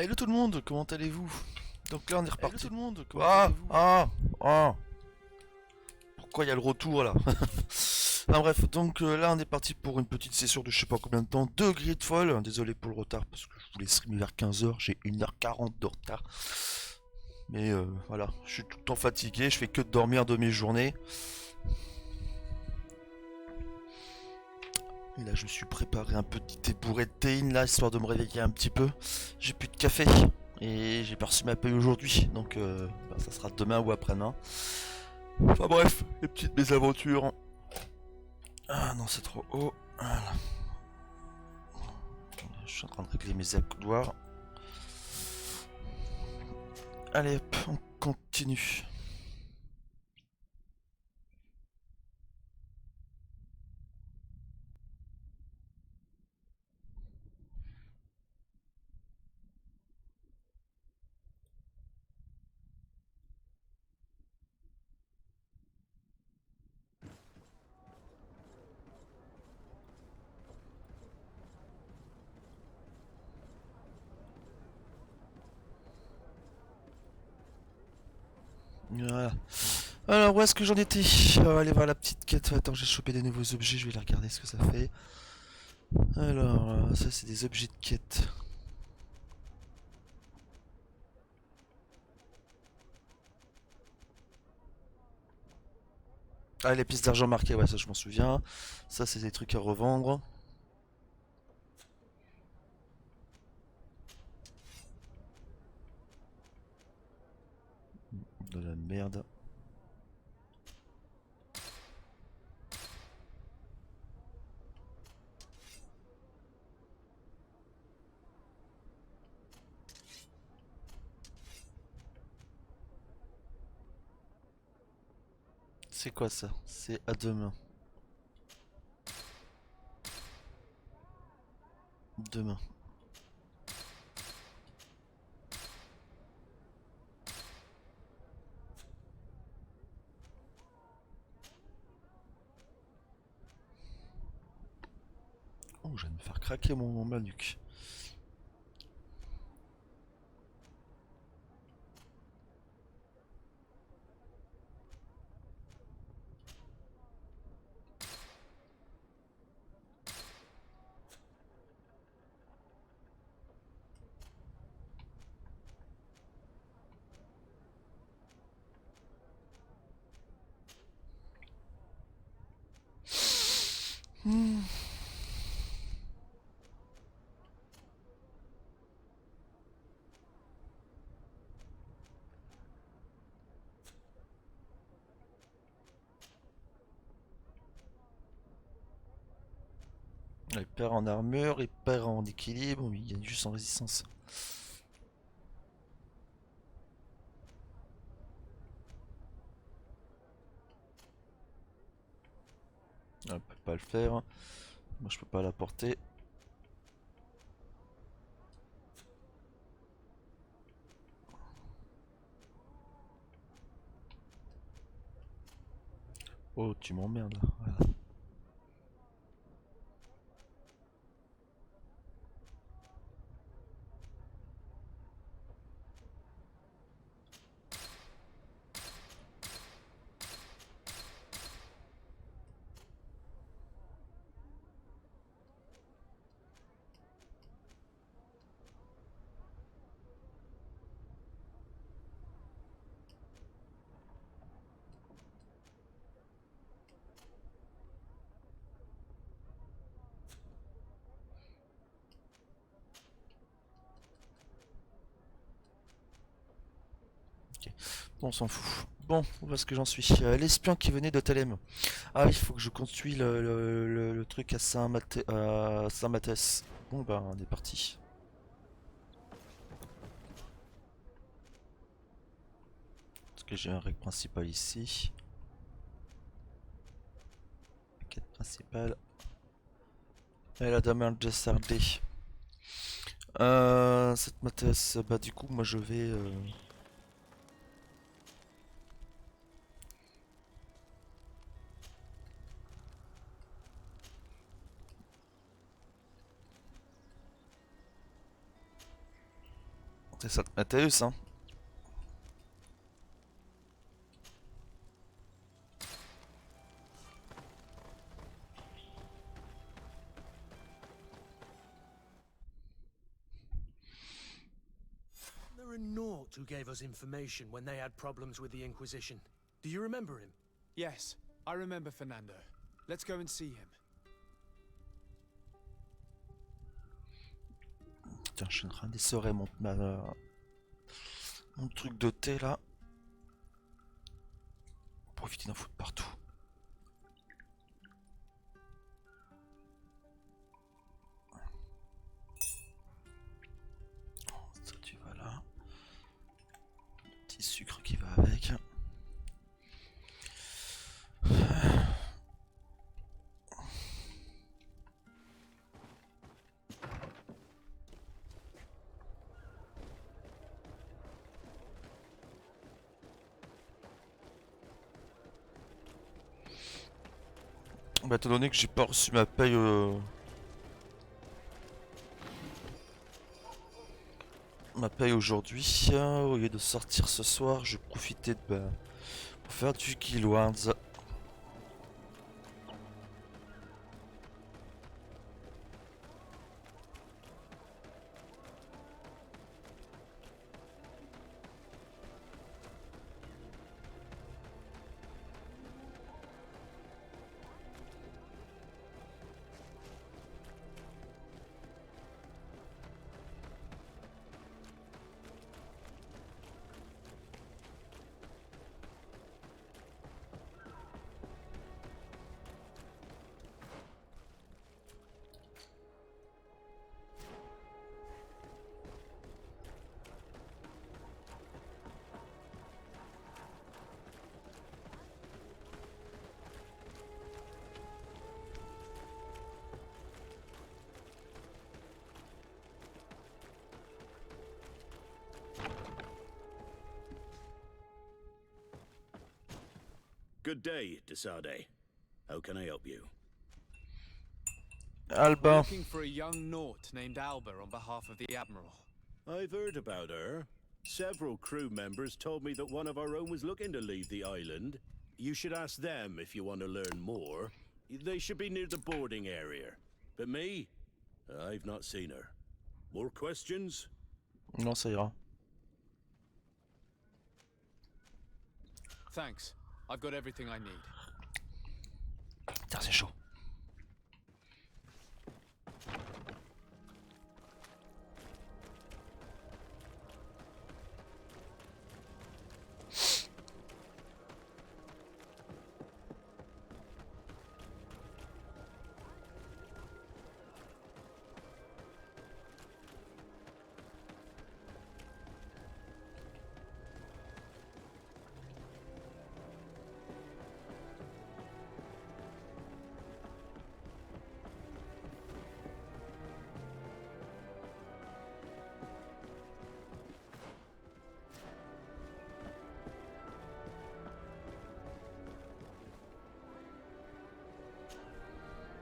Hello tout le monde, comment allez-vous? Donc là on est Hello reparti. tout le monde, comment Ah allez-vous? ah ah Pourquoi il y a le retour là? Enfin bref, donc là on est parti pour une petite session de je sais pas combien de temps de Gridfall. Désolé pour le retard parce que je voulais streamer vers 15h, j'ai 1h40 de retard. Mais voilà, je suis tout le temps fatigué, je fais que de dormir de mes journées. Et là je me suis préparé un petit thé bourré de théine là, histoire de me réveiller un petit peu. J'ai plus de café et j'ai pas reçu ma paye aujourd'hui, donc bah, ça sera demain ou après-demain. Enfin bref, les petites mésaventures. Ah non, c'est trop haut. Voilà. Je suis en train de régler mes accoudoirs. Allez hop, on continue. Voilà. Alors, où est-ce que j'en étais? On va aller voir la petite quête. Attends, j'ai chopé des nouveaux objets, je vais les regarder ce que ça fait. Alors, ça c'est des objets de quête. Ah, les pistes d'argent marquées, ouais, ça je m'en souviens. Ça c'est des trucs à revendre. De la merde. C'est quoi ça? C'est à deux mains. Deux mains. Oh, je vais me faire craquer mon manuc. Hmm. Il perd en armure, il perd en équilibre, mais il gagne juste en résistance. On peut pas le faire. Moi je peux pas la porter. Oh, tu m'emmerdes là. Voilà. Ok. Bon, on s'en fout. Bon, où est-ce que j'en suis? L'espion qui venait de Thalem. Ah, il faut que je construis le truc à Saint-Mathès. Bon, bah, on est parti. Parce que j'ai un règle principal ici. Quête principale. Et la dame de Sardé. Cette Mathès, bah, du coup, moi je vais. C'est ça, Matthäus, hein. There a Naut who gave us information when they had problems with the Inquisition. Do you remember him? Yes, I remember Fernando. Let's go and see him. Tiens, je suis en train d'essorer mon truc de thé là. Pour éviter d'en foutre partout. Ça tu vas là. Le petit sucre qui va avec. Bah, étant donné que j'ai pas reçu ma paye aujourd'hui, au lieu de sortir ce soir, je vais profiter pour faire du Guildwards. Good day, Desade. How can I help you? We're Alba. looking for a young Naut named Alba on behalf of the Admiral. I've heard about her. Several crew members told me that one of our own was looking to leave the island. You should ask them if you want to learn more. They should be near the boarding area. But me? I've not seen her. More questions? Non, ça ira. Thanks. I've got everything I need. Putain, c'est chaud.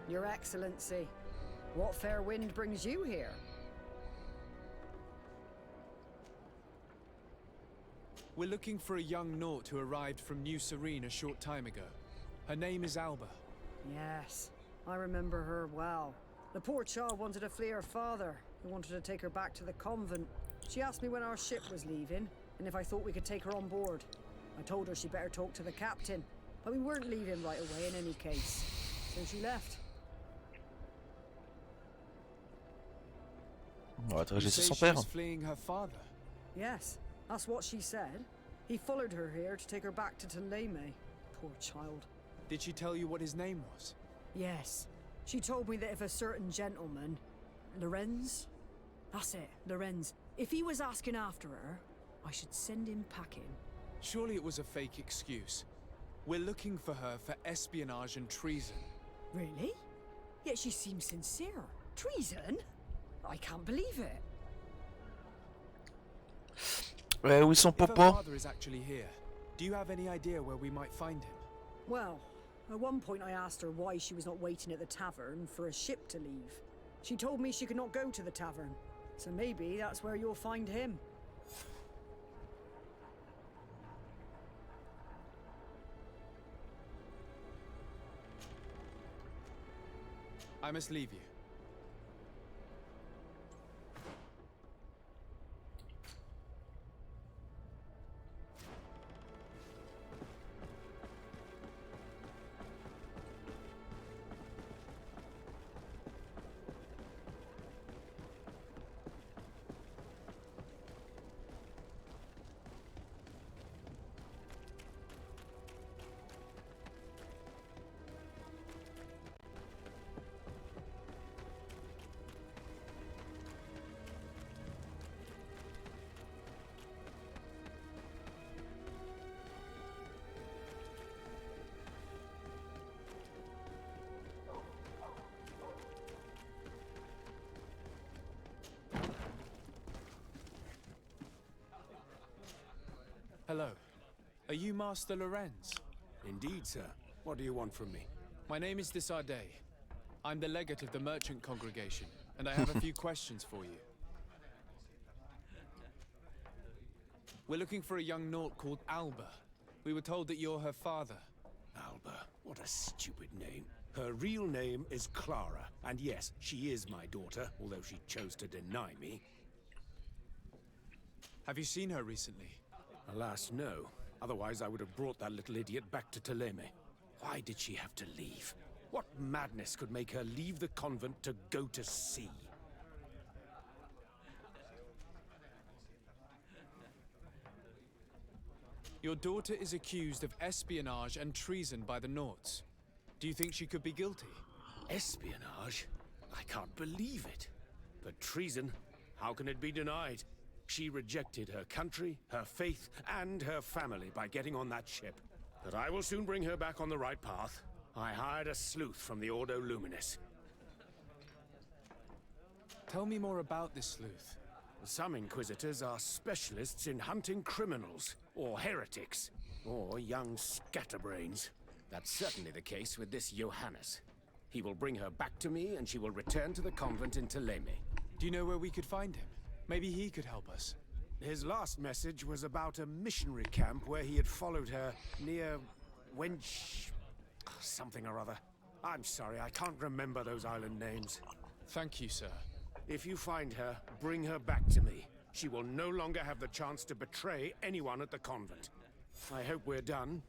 Your Excellency, what fair wind brings you here? We're looking for a young Naut who arrived from New Serene a short time ago. Her name is Alba. Yes, I remember her well. The poor child wanted to flee her father, who wanted to take her back to the convent. She asked me when our ship was leaving, and if I thought we could take her on board. I told her she'd better talk to the captain, but we weren't leaving right away in any case. So she left. On va You laisser say son she père. was fleeing her father. Yes, that's what she said. He followed her here to take her back to Tuleme. Poor child. Did she tell you what his name was? Yes. She told me that if a certain gentleman, Lorenz? That's it, Lorenz. If he was asking after her, I should send him packing. Surely it was a fake excuse. We're looking for her for espionage and treason. Really? Yet she seems sincere. Treason? I can't believe it. Ouais, où ils sont If her popo? father is actually here, do you have any idea where we might find him? Well, at one point I asked her why she was not waiting at the tavern for a ship to leave. She told me she could not go to the tavern, so maybe that's where you'll find him. I must leave you. Hello. Are you Master Lorenz? Indeed, sir. What do you want from me? My name is Desardet. I'm the legate of the merchant congregation, and I have a few questions for you. We're looking for a young Naut called Alba. We were told that you're her father. Alba. What a stupid name. Her real name is Clara, and yes, she is my daughter, although she chose to deny me. Have you seen her recently? Alas, no. Otherwise, I would have brought that little idiot back to Teleme. Why did she have to leave? What madness could make her leave the convent to go to sea? Your daughter is accused of espionage and treason by the Nauts. Do you think she could be guilty? Espionage? I can't believe it. But treason? How can it be denied? She rejected her country, her faith, and her family by getting on that ship. But I will soon bring her back on the right path. I hired a sleuth from the Ordo Luminis. Tell me more about this sleuth. Some Inquisitors are specialists in hunting criminals, or heretics, or young scatterbrains. That's certainly the case with this Johannes. He will bring her back to me, and she will return to the convent in Teleme. Do you know where we could find him? Maybe he could help us. His last message was about a missionary camp where he had followed her near Wench... something or other. I'm sorry, I can't remember those island names. Thank you, sir. If you find her, bring her back to me. She will no longer have the chance to betray anyone at the convent. I hope we're done.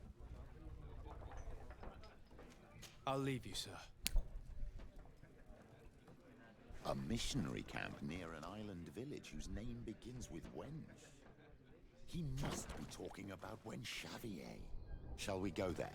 I'll leave you, sir. A missionary camp near an island village whose name begins with Wench. He must be talking about Wench Xavier. Shall we go there?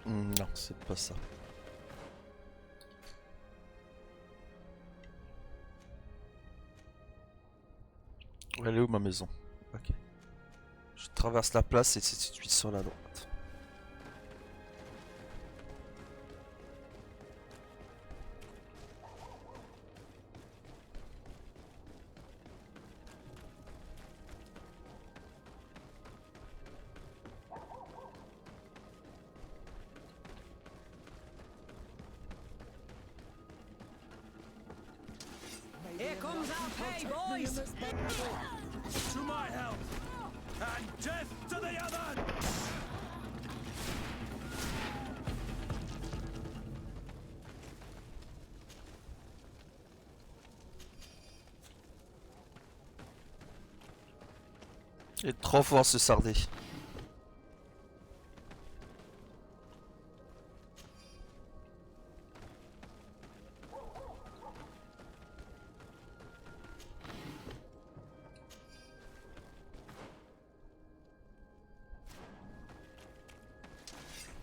Non, c'est pas ça. Elle est où ma maison? Ok. Je traverse la place et c'est tout de suite sur la droite. Here comes our pay, boys! To my help! And death to the other! Il est trop fort ce sardé.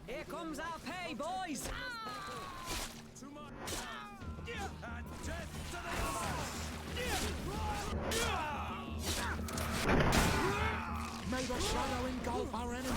Here comes our pay, boys! To my... And death to the other! May the shadow engulf our enemy!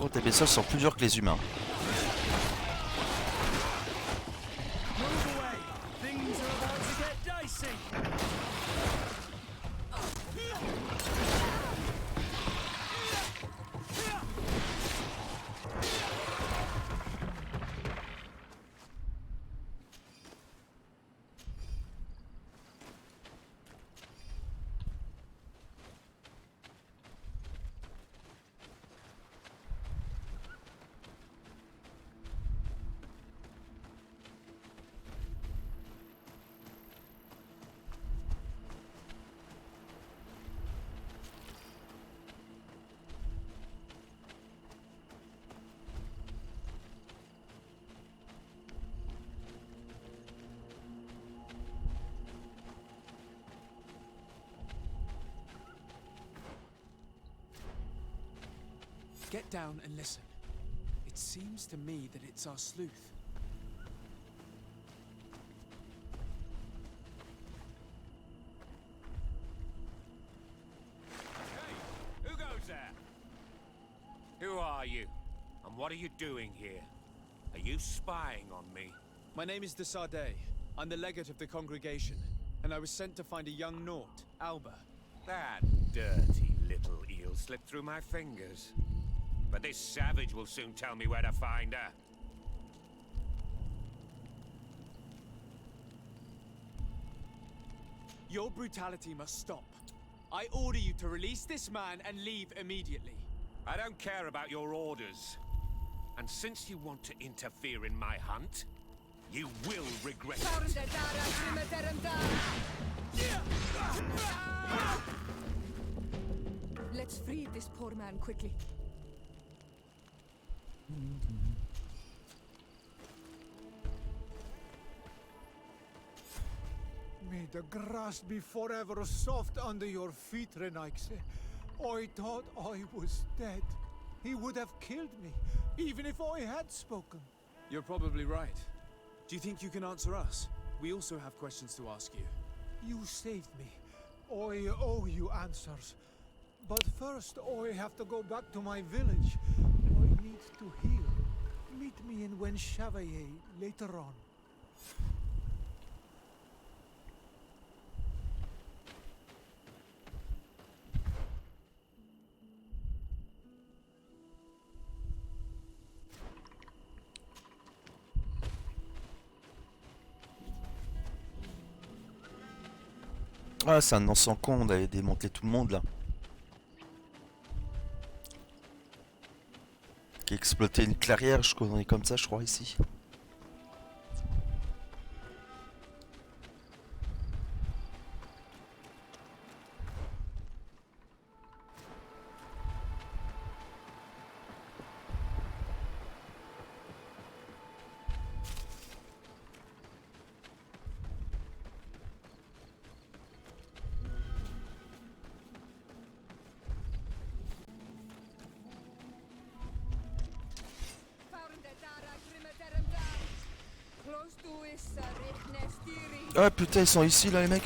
contre, les bestioles sont plus dures que les humains. Move away! Things are about to get dicey! Get down and listen. It seems to me that it's our sleuth. Hey, who goes there? Who are you? And what are you doing here? Are you spying on me? My name is de Sardet. I'm the legate of the congregation, and I was sent to find a young Naut, Alba. That dirty little eel slipped through my fingers. But this savage will soon tell me where to find her. Your brutality must stop. I order you to release this man and leave immediately. I don't care about your orders. And since you want to interfere in my hunt, you will regret it. Let's free this poor man quickly. May the grass be forever soft under your feet, Renaigse. I thought I was dead. He would have killed me, even if I had spoken. You're probably right. Do you think you can answer us? We also have questions to ask you. You saved me. I owe you answers. But first, I have to go back to my village. I need to heal. Meet me in Wen Chevalier later on. Ah, c'est un non-sans con d'aller démanteler tout le monde là. Qui a exploité une clairière, je connais comme ça, je crois, ici. Ah putain, ils sont ici là les mecs.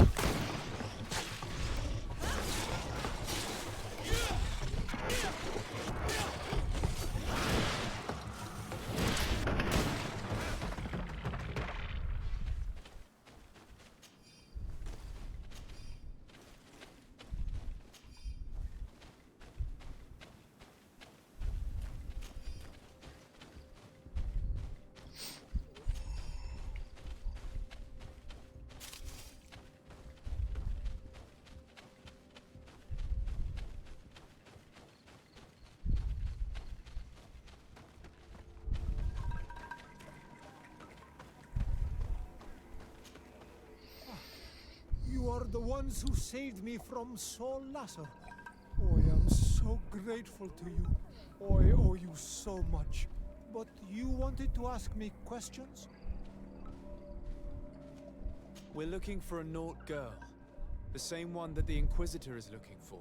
You are the ones who saved me from Saul Lasser. I am so grateful to you. I owe you so much. But you wanted to ask me questions? We're looking for a Naut girl. The same one that the Inquisitor is looking for.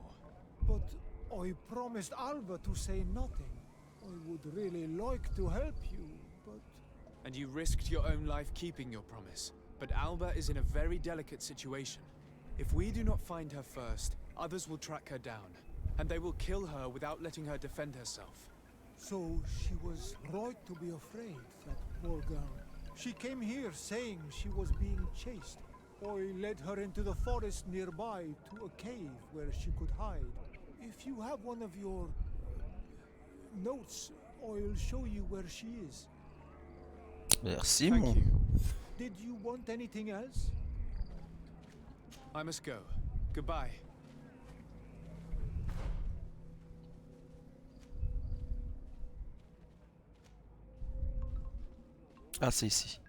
But I promised Alba to say nothing. I would really like to help you, but... And you risked your own life keeping your promise. But Alba is in a very delicate situation. If we do not find her first, others will track her down. And they will kill her without letting her defend herself. So she was right to be afraid, that poor girl. She came here saying she was being chased. I led her into the forest nearby to a cave where she could hide. If you have one of your notes, I'll show you where she is. Merci, Thank mon. you. Did you want anything else? I must go. Goodbye. Ah, c'est ici.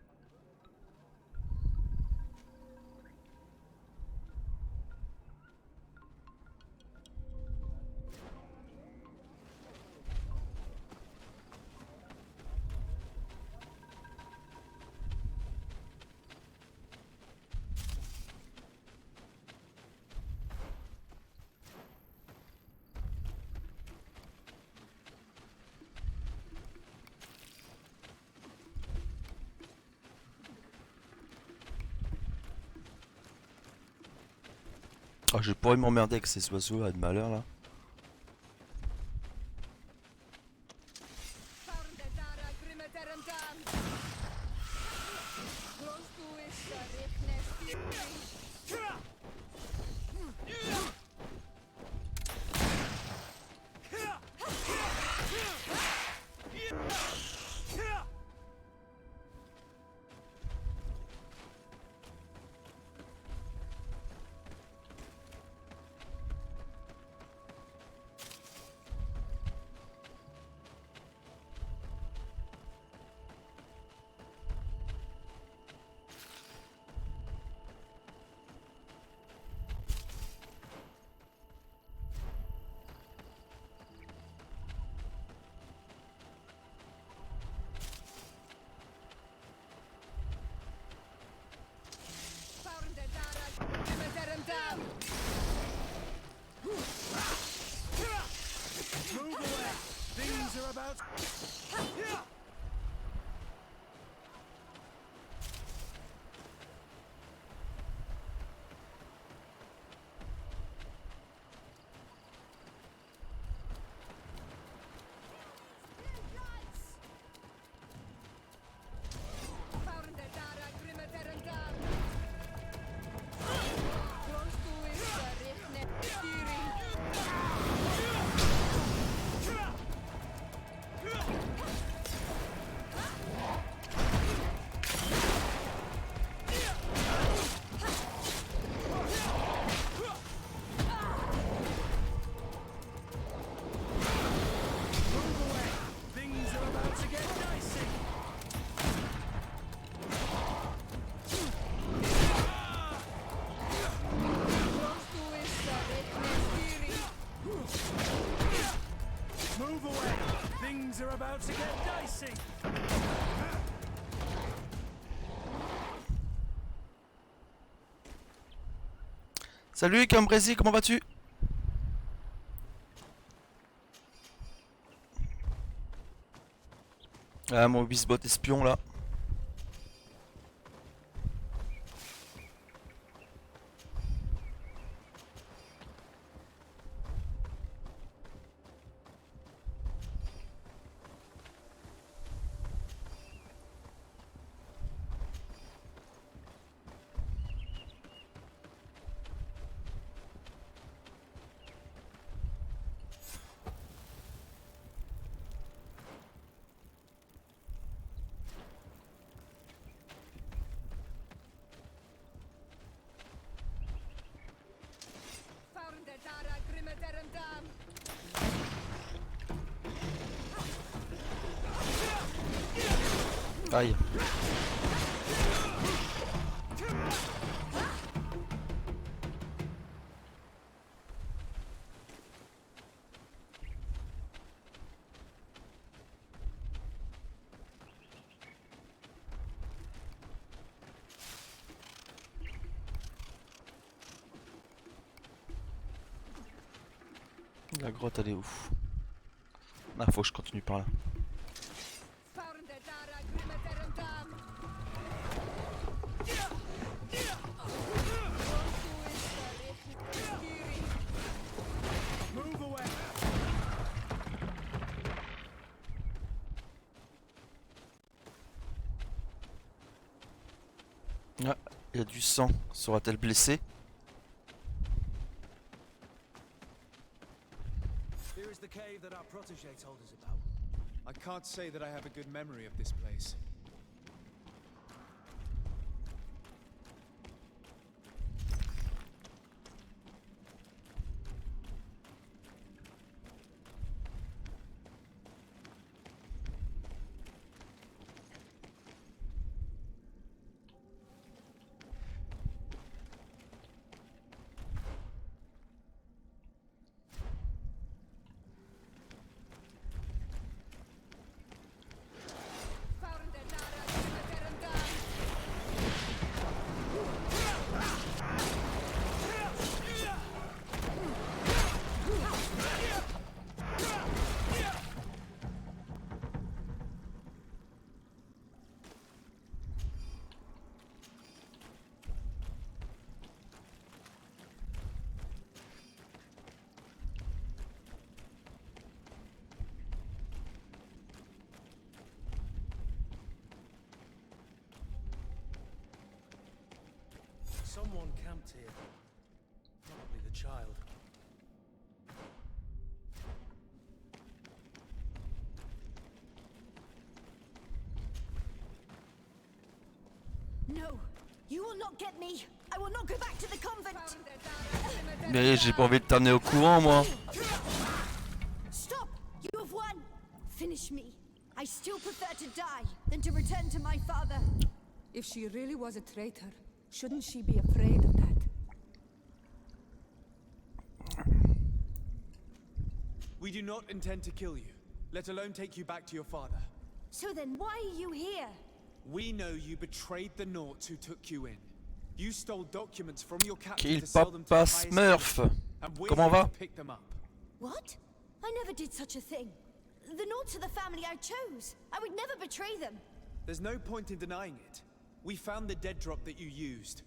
Ah, je pourrais m'emmerder avec ces oiseaux là, de malheur là. Move away! Things are about... Move away! Things are about to get dicey! Salut Cambrésis, comment vas-tu? Ah, mon bisbot espion là. Aïe. La grotte elle est où? Ah, faut que je continue par là. Move away! Ah, il y a du sang. Sera-t-elle blessée? Here is the cave that our protege told us about. I can't say that I have a good memory of this place. Someone camped here. Probably the child. No, you will not get me. I will not go back to the convent. Mais j'ai pas envie de t'amener au courant, moi. Stop! You have won. Finish me. I still prefer to die than to return to my father. If she really was a traitor, shouldn't she be afraid of that? We do not intend to kill you, let alone take you back to your father. So then why are you here? We know you betrayed the Naughts who took you in. You stole documents from your captain Qu'il to sell them to the papa highest Smurf. bidder, and we're Comment here va? to pick them up. What? I never did such a thing. The Naughts are the family I chose. I would never betray them. There's no point in denying it. We found the dead drop that you used.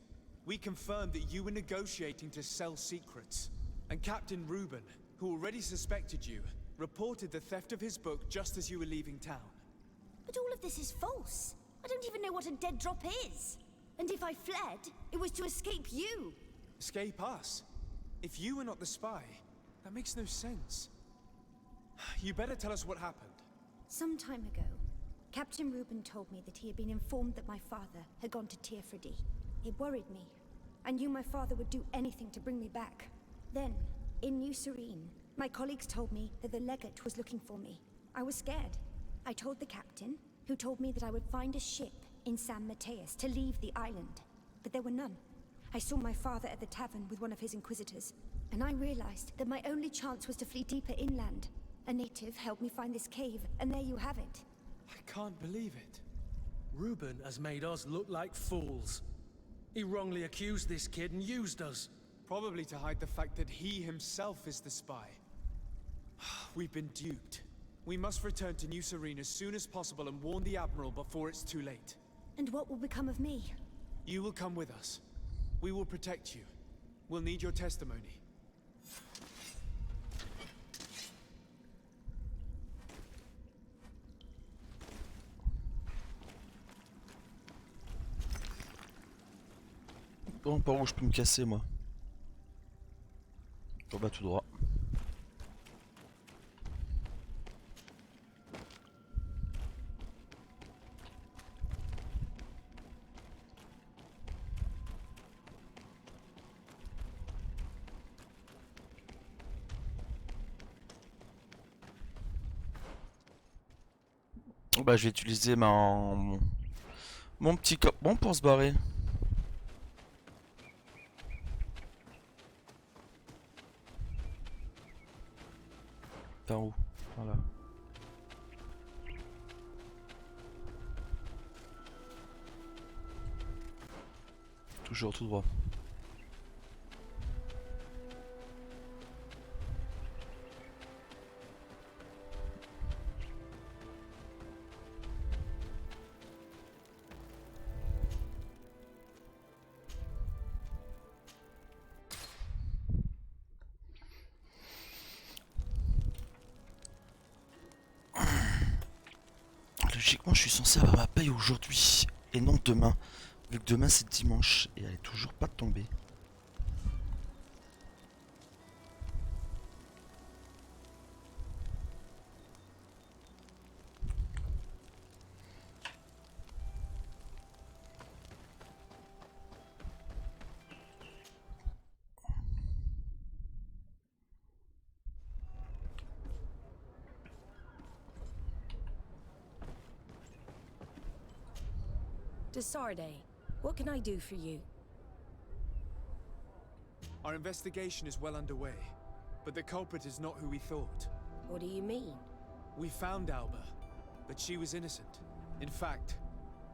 We confirmed that you were negotiating to sell secrets. And Captain Reuben, who already suspected you, reported the theft of his book just as you were leaving town. But all of this is false. I don't even know what a dead drop is. And if I fled, it was to escape you. Escape us? If you were not the spy, that makes no sense. You better tell us what happened. Some time ago, Captain Reuben told me that he had been informed that my father had gone to Teerfredi. It worried me. I knew my father would do anything to bring me back. Then, in New Serene, my colleagues told me that the legate was looking for me. I was scared. I told the captain, who told me that I would find a ship in San Mateus to leave the island. But there were none. I saw my father at the tavern with one of his inquisitors, and I realized that my only chance was to flee deeper inland. A native helped me find this cave, and there you have it. I can't believe it. Reuben has made us look like fools. He wrongly accused this kid and used us. Probably to hide the fact that he himself is the spy. We've been duped. We must return to New Serene as soon as possible and warn the Admiral before it's too late. And what will become of me? You will come with us. We will protect you. We'll need your testimony. Bon, par où je peux me casser, moi? Oh bah tout droit. Bah je vais utiliser mon petit bon pour se barrer. Par où? Voilà. Toujours tout droit. Logiquement, je suis censé avoir ma paye aujourd'hui et non demain. Vu que demain c'est dimanche et elle est toujours pas tombée. Desarde, what can I do for you? Our investigation is well underway, but the culprit is not who we thought. What do you mean? We found Alba, but she was innocent. In fact,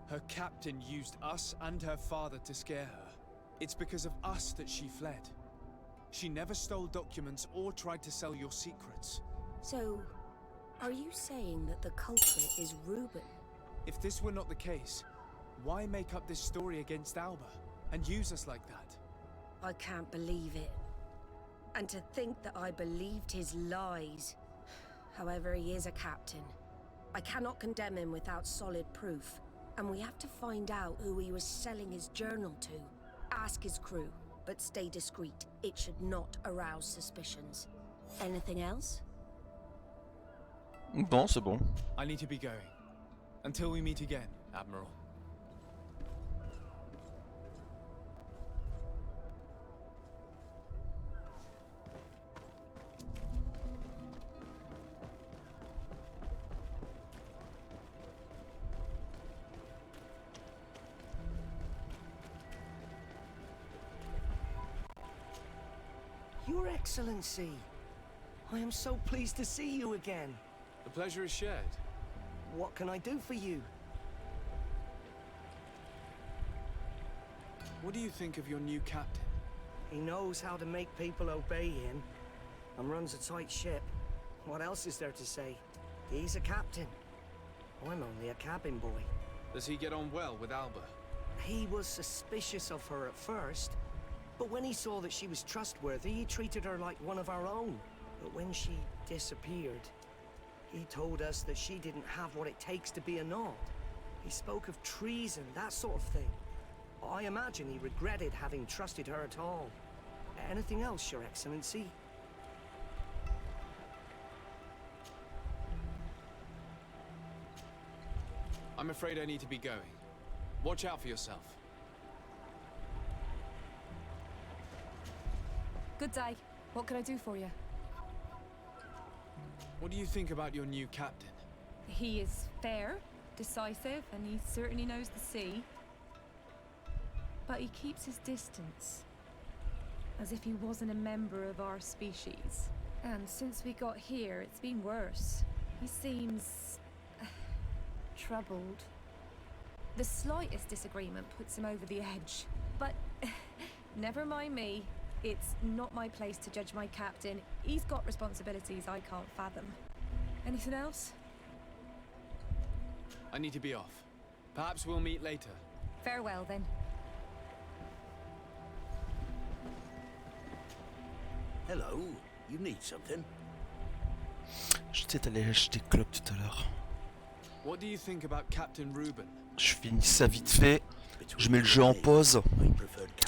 her captain used us and her father to scare her. It's because of us that she fled. She never stole documents or tried to sell your secrets. So, are you saying that the culprit is Reuben? If this were not the case, why make up this story against Alba and use us like that? I can't believe it. And to think that I believed his lies. However, he is a captain. I cannot condemn him without solid proof. And we have to find out who he was selling his journal to. Ask his crew, but stay discreet. It should not arouse suspicions. Anything else? Bon, c'est bon. I need to be going. Until we meet again, Admiral. Your Excellency, I am so pleased to see you again. The pleasure is shared. What can I do for you? What do you think of your new captain? He knows how to make people obey him, and runs a tight ship. What else is there to say? He's a captain. I'm only a cabin boy. Does he get on well with Alba? He was suspicious of her at first, but when he saw that she was trustworthy, he treated her like one of our own. But when she disappeared, he told us that she didn't have what it takes to be a Nod. He spoke of treason, that sort of thing. I imagine he regretted having trusted her at all. Anything else, Your Excellency? I'm afraid I need to be going. Watch out for yourself. Good day. What can I do for you? What do you think about your new captain? He is fair, decisive, and he certainly knows the sea. But he keeps his distance. As if he wasn't a member of our species. And since we got here, it's been worse. He seems... troubled. The slightest disagreement puts him over the edge. But never mind me. It's not my place to judge my captain. He's got responsibilities I can't fathom. Anything else? I need to be off. Perhaps we'll meet later. Farewell, then. Hello, you need something? J'étais allé acheter des clopes tout à l'heure. What do you think about Captain Reuben? Je finis ça vite fait. Je mets le jeu en pause.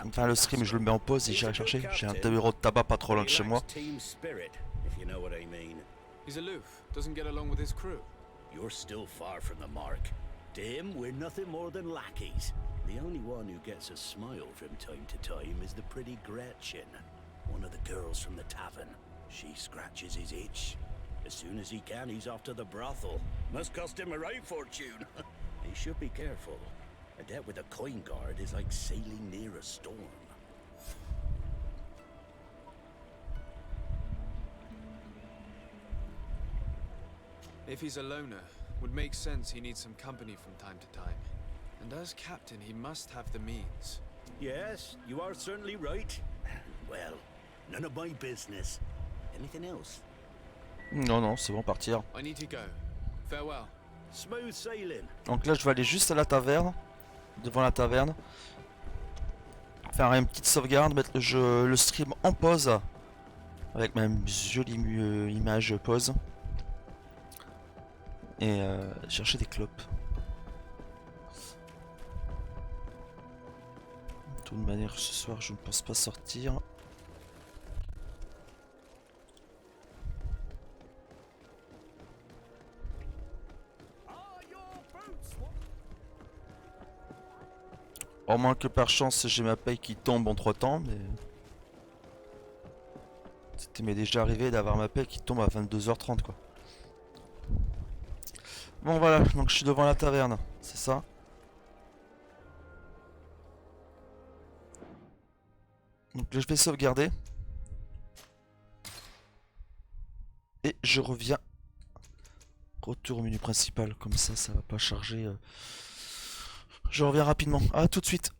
Enfin, le stream, je le mets en pause et j'irai chercher. J'ai un bureau de tabac pas trop loin de chez moi. He's aloof, doesn't get along with his crew. You're still far from the mark. To him, we're nothing more than lackeys. The only one who gets a smile from time to time is the pretty Gretchen, one of the girls from the tavern. She scratches his itch. As soon as he can, he's off to the brothel. Must cost him a right fortune. He should be careful. A debt with a coin guard is like sailing near a storm. If he's a loner, would make sense he needs some company from time to time. And as captain, he must have the means. Yes, you are certainly right. Well, none of my business. Anything else? Non, non, c'est bon, partir. I need to go. Farewell. Smooth sailing. Donc là, je vais aller juste à la taverne. Devant la taverne. Faire une petite sauvegarde, mettre le stream en pause. Avec ma jolie image pause. Et chercher des clopes. De toute manière, ce soir, je ne pense pas sortir. Au moins que par chance, j'ai ma paye qui tombe entre temps, mais... C'était m'est déjà arrivé d'avoir ma paye qui tombe à 22h30, quoi. Bon, voilà, donc je suis devant la taverne, c'est ça? Donc là, je vais sauvegarder. Et je reviens. Retour au menu principal, comme ça va pas charger. Je reviens rapidement. À tout de suite.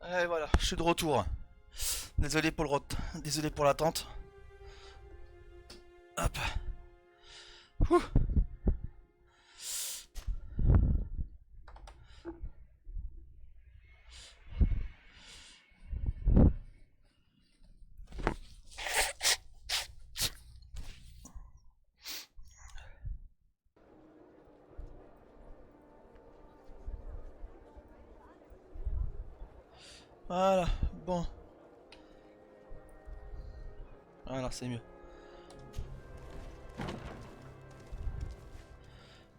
Et voilà, je suis de retour. Désolé pour désolé pour l'attente. Hop. Ouh. Voilà, bon. Voilà, c'est mieux.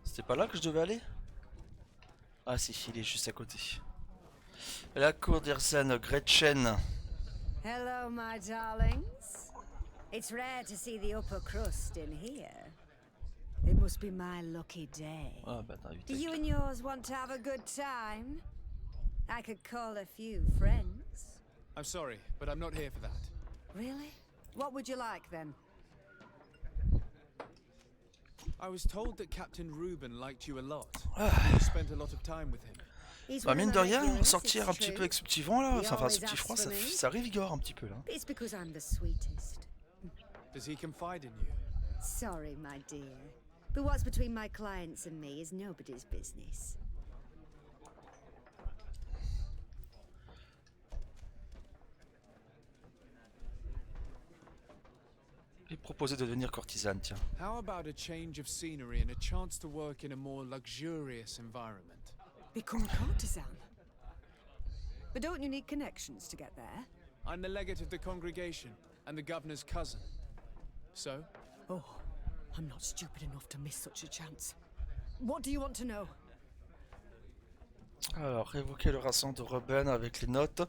C'était pas là que je devais aller? Ah si, il est juste à côté. La cour d'Irsen, Gretchen. Hello, my darlings. It's rare to see the upper crust in here. It must be my lucky day. Ah bah t'as vite Do you avec and yours want to have a good time? I could call a few friends. I'm sorry, but I'm not here for that. Really? What would you like then? I was told that Captain Reuben liked you a lot. You spent a lot of time with him. He's Bah one of mine my de rien, regulars, sortir it's un petit peu true. avec ce petit vent là, He enfin ce always petit froid, asks for me. ça revigore un petit peu là. It's because I'm the sweetest. Does he confide in you? Sorry, my dear. But what's between my clients and me is nobody's business. Il proposait de devenir courtisane, tiens. How about a change of scenery and a chance to work in a more luxurious environment? Become a courtesan? But don't you need connections to get there? I'm the legate of the congregation and the governor's cousin. So? Oh, I'm not stupid enough to miss such a chance. What do you want to know? Alors, évoquer le racisme de Reuben avec les notes,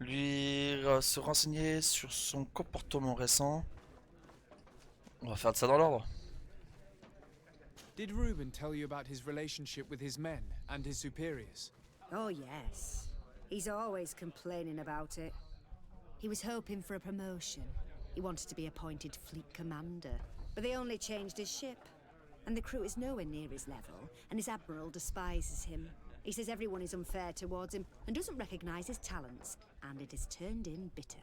lui se renseigner sur son comportement récent. On va faire de ça dans l'ordre. Did Reuben tell you about his relationship with his men and his superiors? Oh, yes. He's always complaining about it. He was hoping for a promotion. He wanted to be appointed fleet commander. But they only changed his ship. And the crew is nowhere near his level, and his admiral despises him. He says everyone is unfair towards him and doesn't recognize his talents, and it has turned him bitter.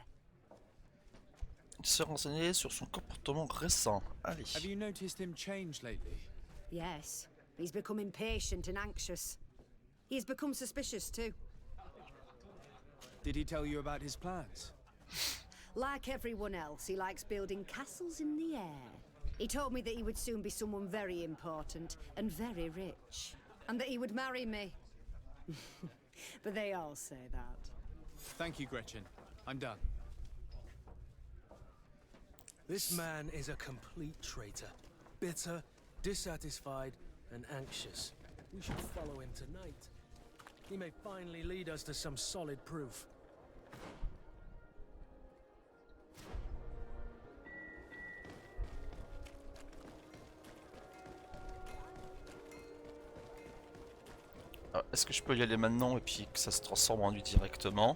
Se renseigner sur son comportement récent. Allez. Have you noticed him change lately? Yes, he's become impatient and anxious. He has become suspicious too. Did he tell you about his plans? Like everyone else, he likes building castles in the air. He told me that he would soon be someone very important and very rich, and that he would marry me. But they all say that. Thank you, Gretchen. I'm done. This man is a complete traitor. Bitter, dissatisfied, and anxious. We should follow him tonight. He may finally lead us to some solid proof. Est-ce que je peux y aller maintenant et puis que ça se transforme en lui directement?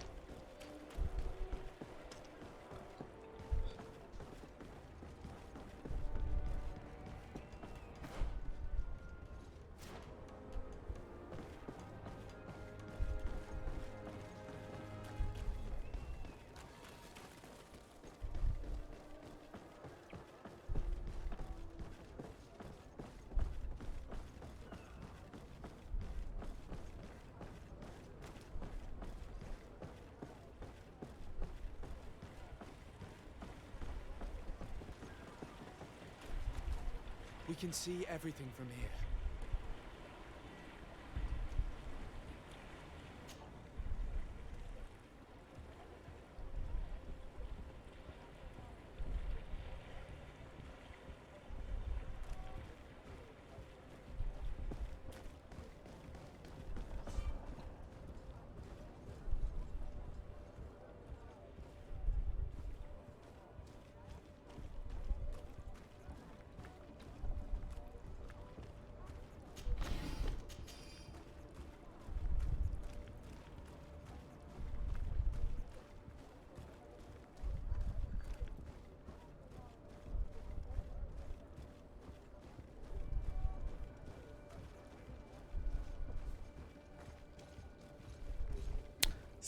We can see everything from here.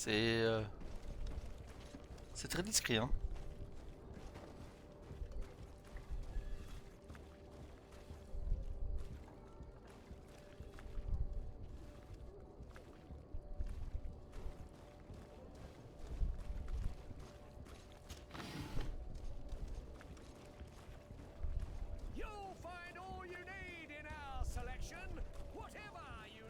C'est très discret, hein. You'll find all you need in our selection, whatever you...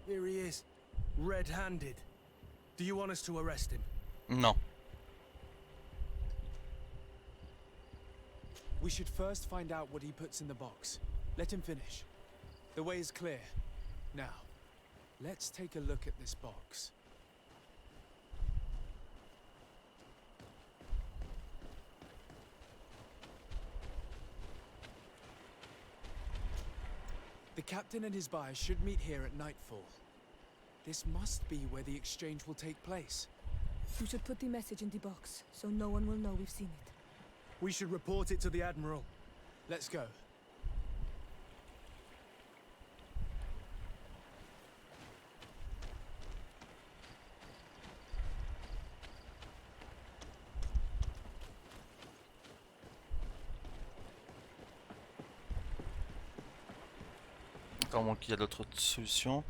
Here he is, red-handed. Do you want us to arrest him? Non. We should first find out what he puts in the box. Let him finish. The way is clear. Now, let's take a look at this box. The captain and his buyer should meet here at nightfall. This must be where the exchange will take place. You should put the message in the box, so no one will know we've seen it. We should report it to the Admiral. Let's go. Attends, moi qu'il y a d'autres solutions.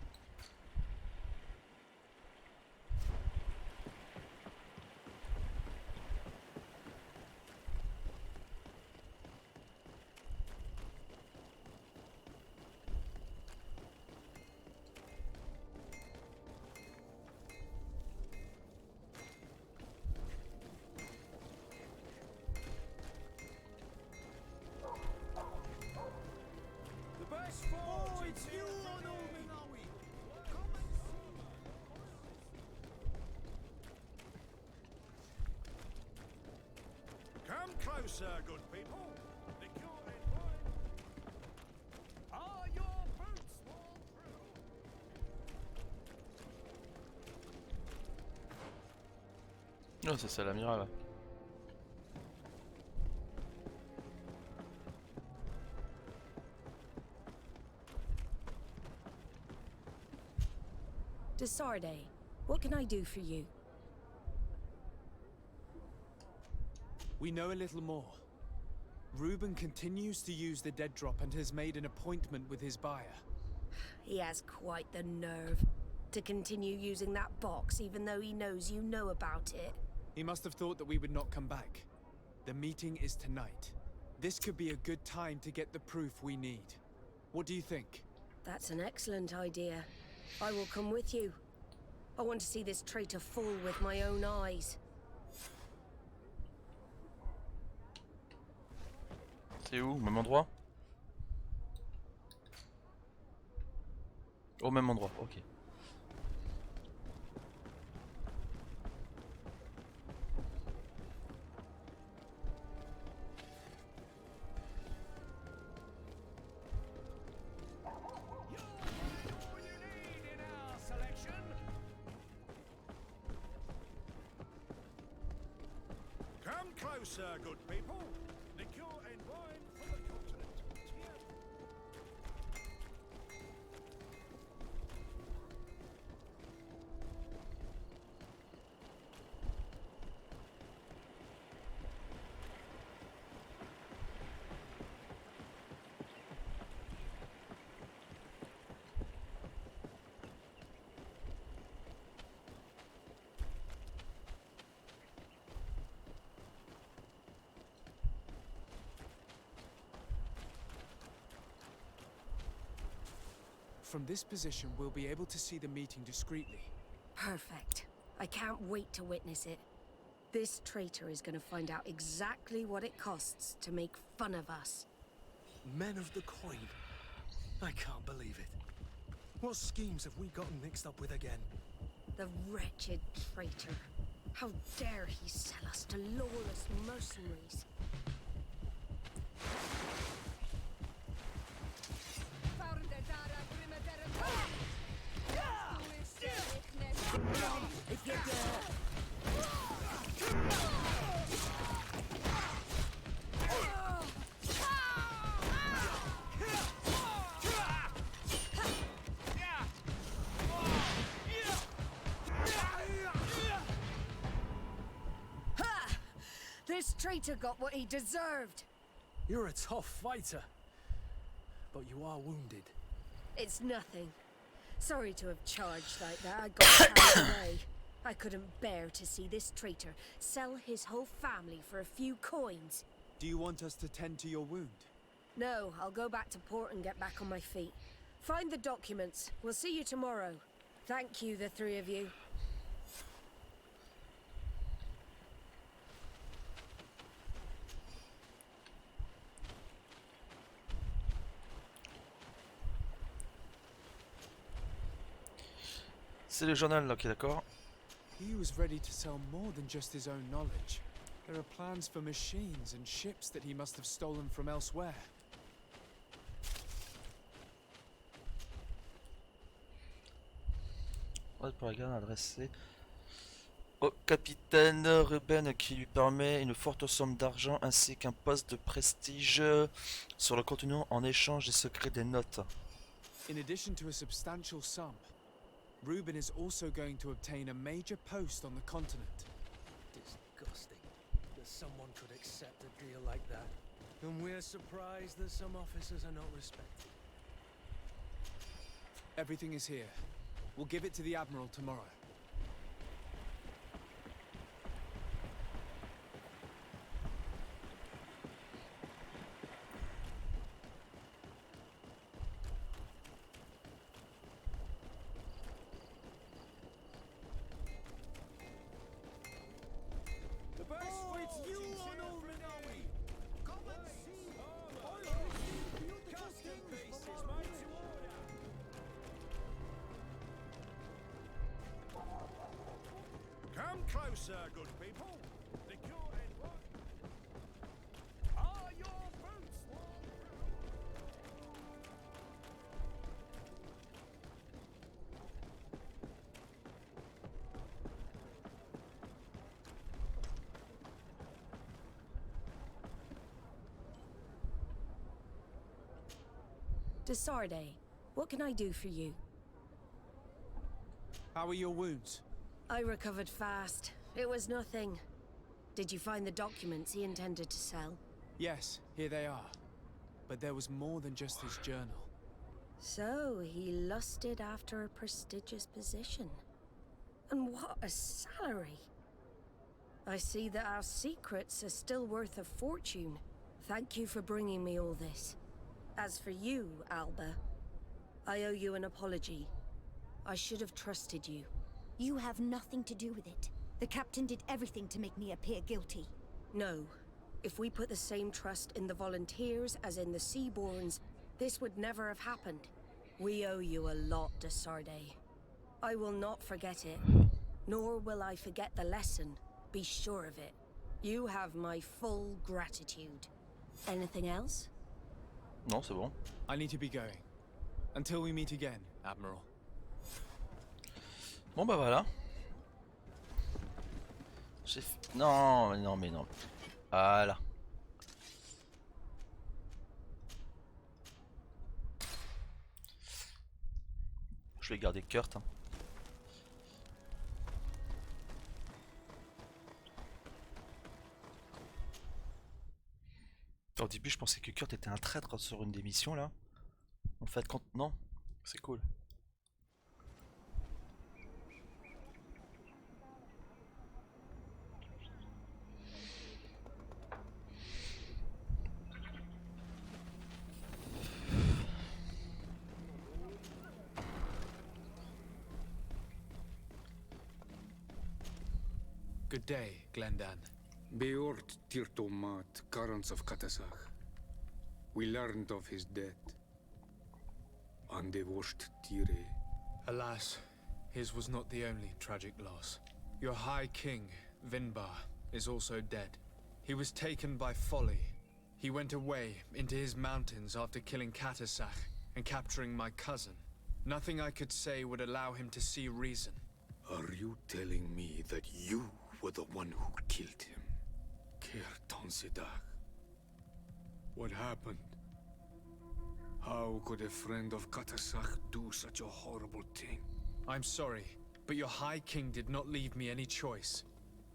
Come closer, good people. The cure is mine. Are your boots worn through? Oh, ça c'est l'amiral. Desarde, what can I do for you? We know a little more. Reuben continues to use the dead drop and has made an appointment with his buyer. He has quite the nerve to continue using that box even though he knows you know about it. He must have thought that we would not come back. The meeting is tonight. This could be a good time to get the proof we need. What do you think? That's an excellent idea. I will come with you. I want to see this traitor fall with my own eyes. C'est où? Au même endroit? Au même endroit, ok. Come closer, good people. Liqueur and wine from the continent. Here. From this position, we'll be able to see the meeting discreetly. Perfect. I can't wait to witness it. This traitor is going to find out exactly what it costs to make fun of us. Men of the coin. I can't believe it. What schemes have we gotten mixed up with again? The wretched traitor. How dare he sell us to lawless mercenaries? This traitor got what he deserved. You're a tough fighter, but you are wounded. It's nothing. Sorry to have charged like that. I got carried away. I couldn't bear to see this traitor sell his whole family for a few coins. Do you want us to tend to your wound? No, I'll go back to port and get back on my feet. Find the documents. We'll see you tomorrow. Thank you, the three of you. C'est le journal là qui est d'accord. He was ready to sell more than just his own knowledge. There are plans for machines and ships that he must have stolen from elsewhere. Ouais, pour la garde adressée au capitaine Ruben qui lui permet une forte somme d'argent ainsi qu'un poste de prestige sur le continent en échange des secrets des notes. In addition to a substantial sum, Reuben is also going to obtain a major post on the continent. Disgusting that someone could accept a deal like that. And we're surprised that some officers are not respected. Everything is here. We'll give it to the Admiral tomorrow. Come closer, good people. The cure and what? Are your boots warm? Desarde, what can I do for you? How are your wounds? I recovered fast. It was nothing. Did you find the documents he intended to sell? Yes, here they are. But there was more than just his journal. So, he lusted after a prestigious position. And what a salary! I see that our secrets are still worth a fortune. Thank you for bringing me all this. As for you, Alba, I owe you an apology. I should have trusted you. You have nothing to do with it. The captain did everything to make me appear guilty. No. If we put the same trust in the volunteers as in the Seaborns, this would never have happened. We owe you a lot, Desarde. I will not forget it. Nor will I forget the lesson. Be sure of it. You have my full gratitude. Anything else? Non, c'est bon. I need to be going. Until we meet again, Admiral. Bon bah voilà. Non, mais non, mais non. Voilà. Je vais garder Kurt. Hein. Au début, je pensais que Kurt était un traître sur une des missions là. En fait, quand non, c'est cool. Good day, Glendan. Beort Tirtomat, currents of Katasach. We learned of his death. Andevosht Tire. Alas, his was not the only tragic loss. Your High King, Vinbar, is also dead. He was taken by folly. He went away into his mountains after killing Katasach and capturing my cousin. Nothing I could say would allow him to see reason. Are you telling me that you were the one who killed him? Kirtan Sidak. What happened? How could a friend of Katasach do such a horrible thing? I'm sorry, but your High King did not leave me any choice.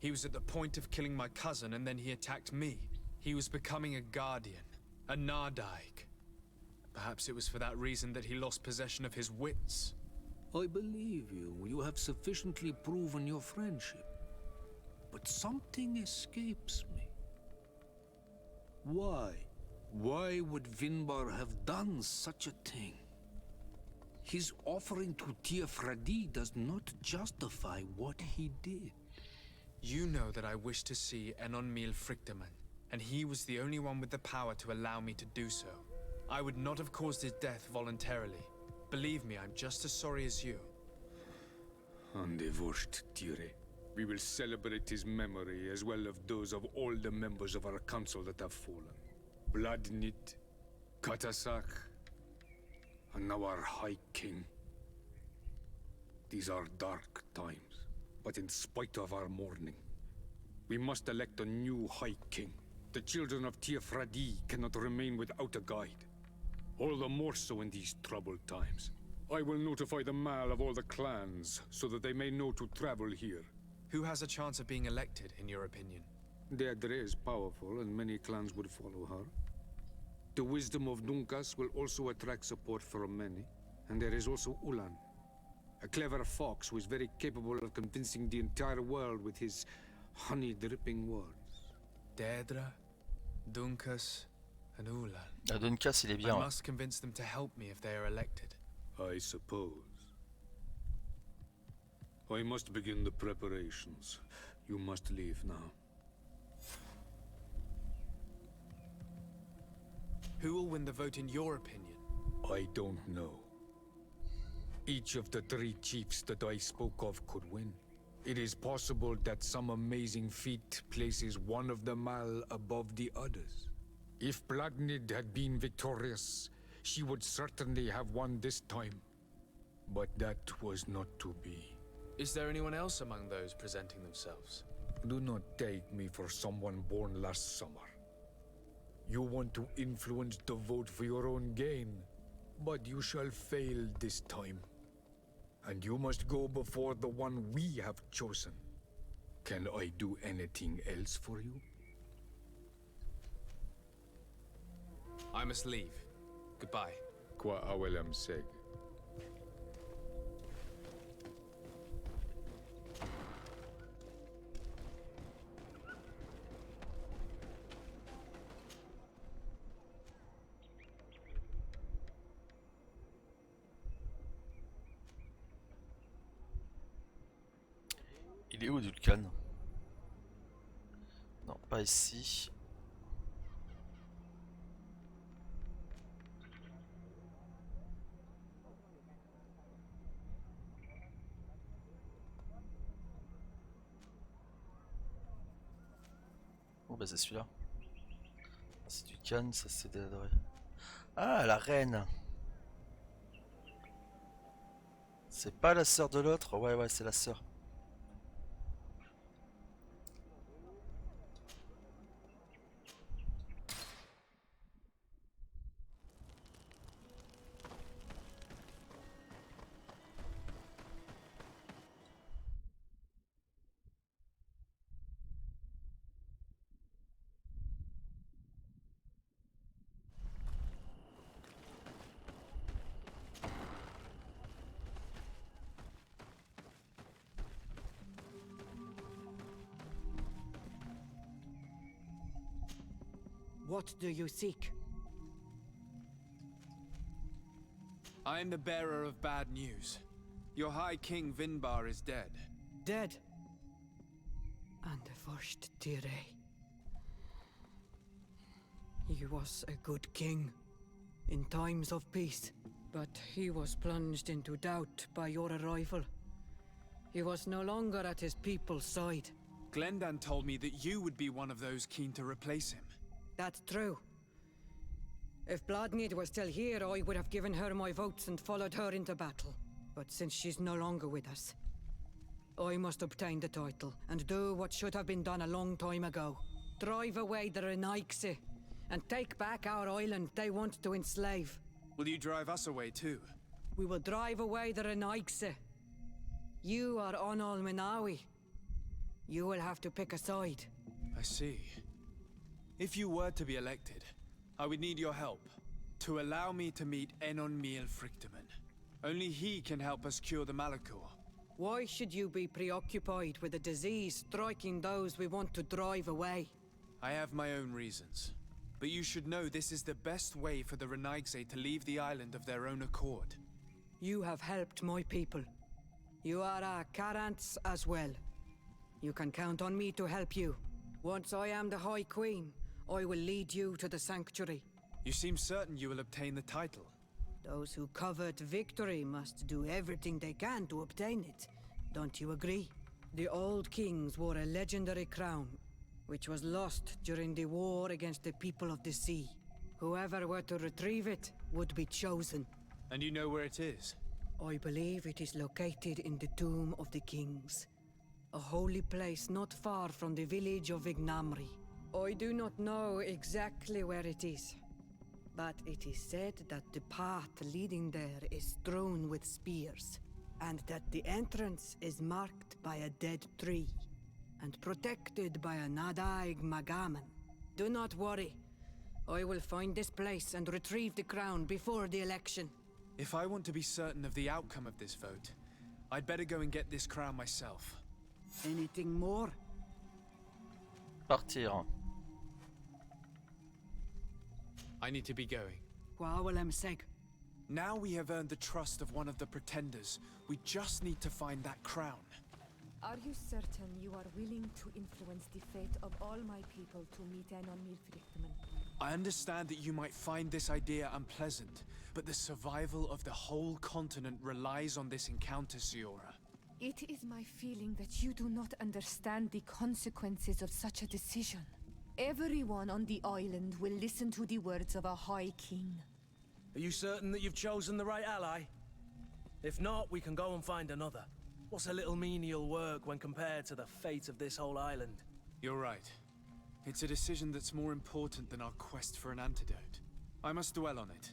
He was at the point of killing my cousin and then he attacked me. He was becoming a guardian, a Nardaig. Perhaps it was for that reason that he lost possession of his wits. I believe you. You have sufficiently proven your friendship. But something escapes me. Why? Why would Vinbar have done such a thing? His offering to Tiafradi does not justify what he did. You know that I wish to see Enon Mil Frictaman, and he was the only one with the power to allow me to do so. I would not have caused his death voluntarily. Believe me, I'm just as sorry as you. Andevosht Tire. We will celebrate his memory as well as those of all the members of our council that have fallen. Vladnit, Katasach, and now our High King. These are dark times, but in spite of our mourning, we must elect a new High King. The children of Tiafradi cannot remain without a guide. All the more so in these troubled times. I will notify the Mal of all the clans, so that they may know to travel here. Who has a chance of being elected, in your opinion? Deirdre is powerful, and many clans would follow her. The wisdom of Dunkas will also attract support from many. And there is also Ulan, a clever fox who is very capable of convincing the entire world with his honey-dripping words. Deirdre, Dunkas, and Ulan. Dunkas, il est bien. I must convince them to help me if they are elected. I suppose. I must begin the preparations. You must leave now. Who will win the vote in your opinion? I don't know. Each of the 3 chiefs that I spoke of could win. It is possible that some amazing feat places one of the Mal above the others. If Blagnid had been victorious, she would certainly have won this time. But that was not to be. Is there anyone else among those presenting themselves? Do not take me for someone born last summer. You want to influence the vote for your own gain, but you shall fail this time. And you must go before the one we have chosen. Can I do anything else for you? I must leave. Goodbye. Qua awelam seg. Il est où Dulcan? Non, pas ici. Oh bah c'est celui-là. C'est Dulcan, ça c'est Deirdre. Ah, la reine. C'est pas la sœur de l'autre? Ouais, c'est la sœur. What do you seek? I am the bearer of bad news. Your High King Vinbar is dead. Dead? And first Tire. He was a good king in times of peace, but he was plunged into doubt by your arrival. He was no longer at his people's side. Glendan told me that you would be one of those keen to replace him. That's true. If Bladnid was still here, I would have given her my votes and followed her into battle. But since she's no longer with us, I must obtain the title and do what should have been done a long time ago. Drive away the Renaigse and take back our island they want to enslave. Will you drive us away too? We will drive away the Renaigse. You are Onol Menawi. You will have to pick a side. I see. If you were to be elected, I would need your help to allow me to meet Enon Miel Frichteman. Only he can help us cure the Malachor. Why should you be preoccupied with a disease striking those we want to drive away? I have my own reasons. But you should know this is the best way for the Renaigse to leave the island of their own accord. You have helped my people. You are our Karants as well. You can count on me to help you. Once I am the High Queen, I will lead you to the Sanctuary. You seem certain you will obtain the title. Those who covet victory must do everything they can to obtain it. Don't you agree? The old kings wore a legendary crown, which was lost during the war against the people of the sea. Whoever were to retrieve it would be chosen. And you know where it is? I believe it is located in the Tomb of the Kings. A holy place not far from the village of Vignamri. I do not know exactly where it is, but it is said that the path leading there is strewn with spears, and that the entrance is marked by a dead tree, and protected by a Nadaig Magaman. Do not worry. I will find this place and retrieve the crown before the election. If I want to be certain of the outcome of this vote, I'd better go and get this crown myself. Anything more? Partir. I need to be going. Now we have earned the trust of one of the pretenders. We just need to find that crown. Are you certain you are willing to influence the fate of all my people to meet Enon Milfrichtman? I understand that you might find this idea unpleasant, but the survival of the whole continent relies on this encounter, Siora. It is my feeling that you do not understand the consequences of such a decision. Everyone on the island will listen to the words of a High King. Are you certain that you've chosen the right ally? If not, we can go and find another. What's a little menial work when compared to the fate of this whole island? You're right. It's a decision that's more important than our quest for an antidote. I must dwell on it.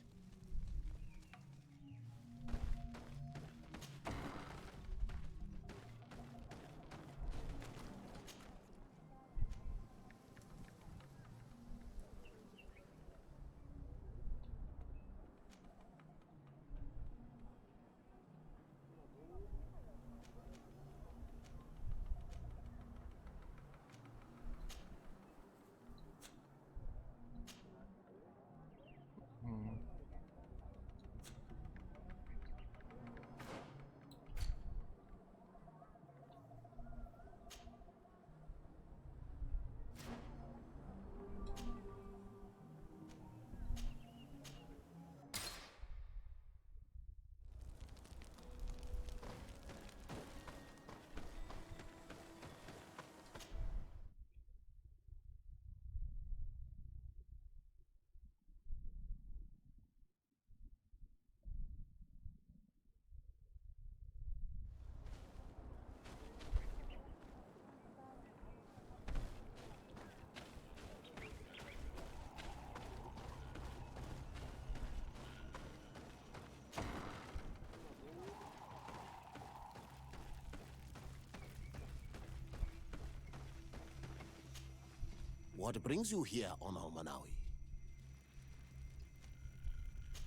What brings you here, Onol Manawi?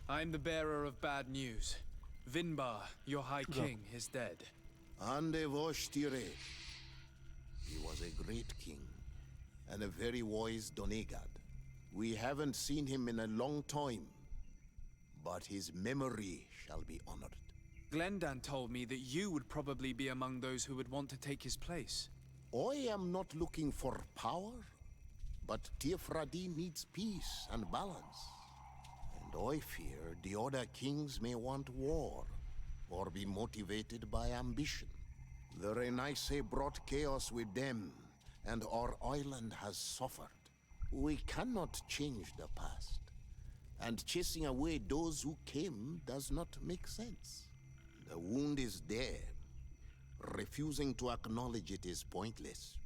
I'm the bearer of bad news. Vinbar, your High King, is dead. Ande Voshtire. He was a great king, and a very wise Donegad. We haven't seen him in a long time, but his memory shall be honored. Glendan told me that you would probably be among those who would want to take his place. I am not looking for power, but Tifradi needs peace and balance. And I fear the other kings may want war, or be motivated by ambition. The Renaisse brought chaos with them, and our island has suffered. We cannot change the past, and chasing away those who came does not make sense. The wound is there. Refusing to acknowledge it is pointless.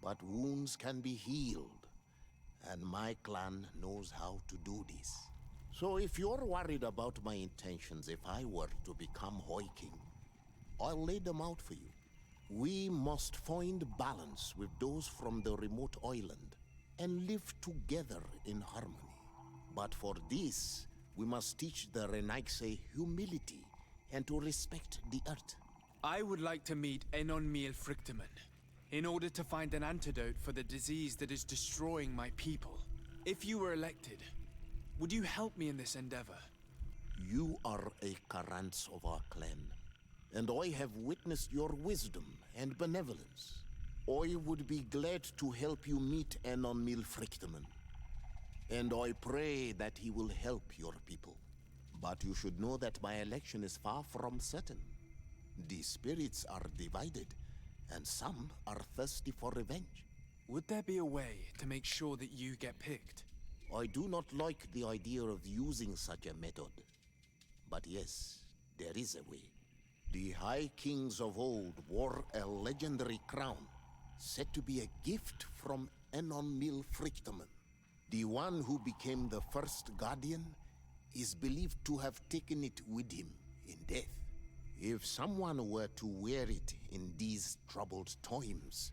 But wounds can be healed, and my clan knows how to do this. So if you're worried about my intentions if I were to become High King, I'll lay them out for you. We must find balance with those from the remote island and live together in harmony. But for this, we must teach the Renaisse humility and to respect the earth. I would like to meet Enon Miel Frichtemann in order to find an antidote for the disease that is destroying my people. If you were elected, would you help me in this endeavor? You are a Karants of our clan, and I have witnessed your wisdom and benevolence. I would be glad to help you meet Enon Miel Frichtemann, and I pray that he will help your people. But you should know that my election is far from certain. The spirits are divided, and some are thirsty for revenge. Would there be a way to make sure that you get picked? I do not like the idea of using such a method. But yes, there is a way. The High Kings of old wore a legendary crown, said to be a gift from Enon Miel Frichtemann. The one who became the first Guardian is believed to have taken it with him in death. If someone were to wear it in these troubled times,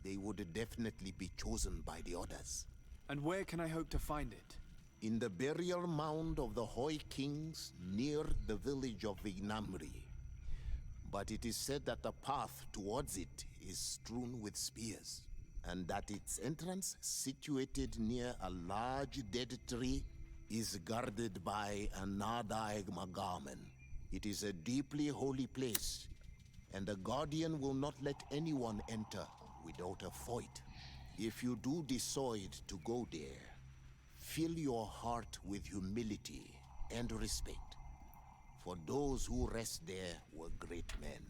they would definitely be chosen by the others. And where can I hope to find it? In the burial mound of the High Kings near the village of Vignamri. But it is said that the path towards it is strewn with spears, and that its entrance, situated near a large dead tree, is guarded by an Nadaig Magamen. It is a deeply holy place, and the Guardian will not let anyone enter without a fight. If you do decide to go there, fill your heart with humility and respect, for those who rest there were great men.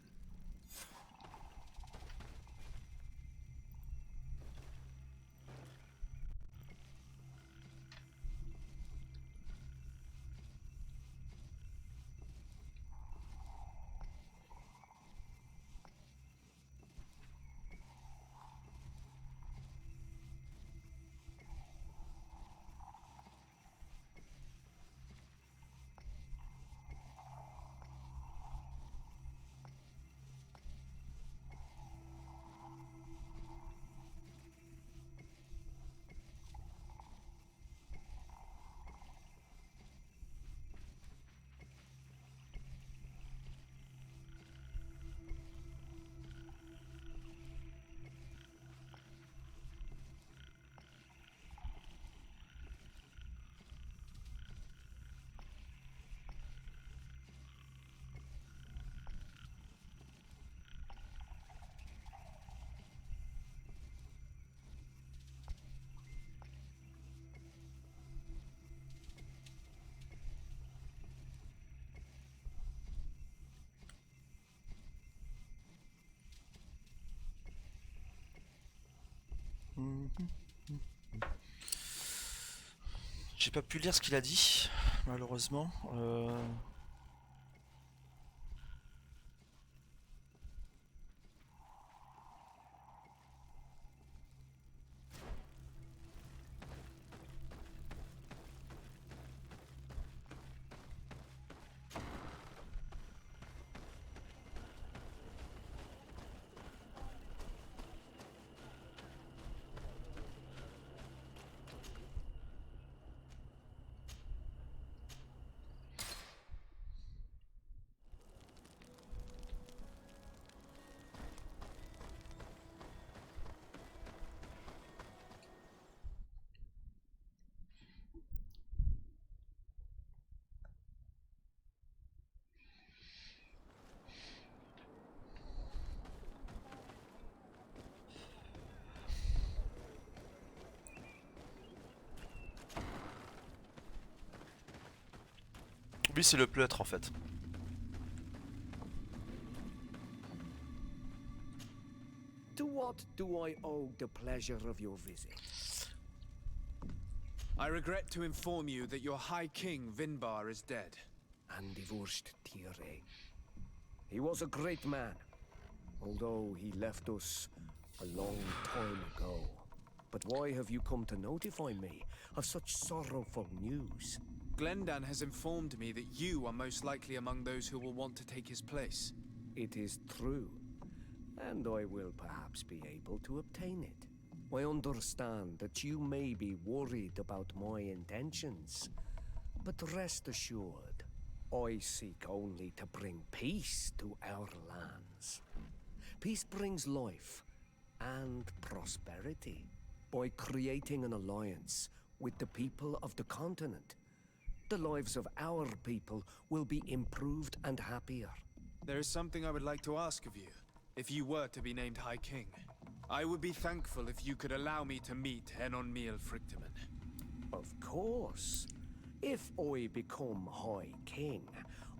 J'ai pas pu lire ce qu'il a dit, malheureusement. Lui, c'est le pleutre en fait. To what do I owe the pleasure of your visit? I regret to inform you that your High King, Vinbar, is dead. And divorced Tire. He was a great man, although he left us a long time ago. But why have you come to notify me of such sorrowful news? Glendan has informed me that you are most likely among those who will want to take his place. It is true, and I will perhaps be able to obtain it. I understand that you may be worried about my intentions, but rest assured, I seek only to bring peace to our lands. Peace brings life and prosperity by creating an alliance with the people of the continent. The lives of our people will be improved and happier. There is something I would like to ask of you, if you were to be named High King. I would be thankful if you could allow me to meet Enon Miel Frichtemann. Of course. If I become High King,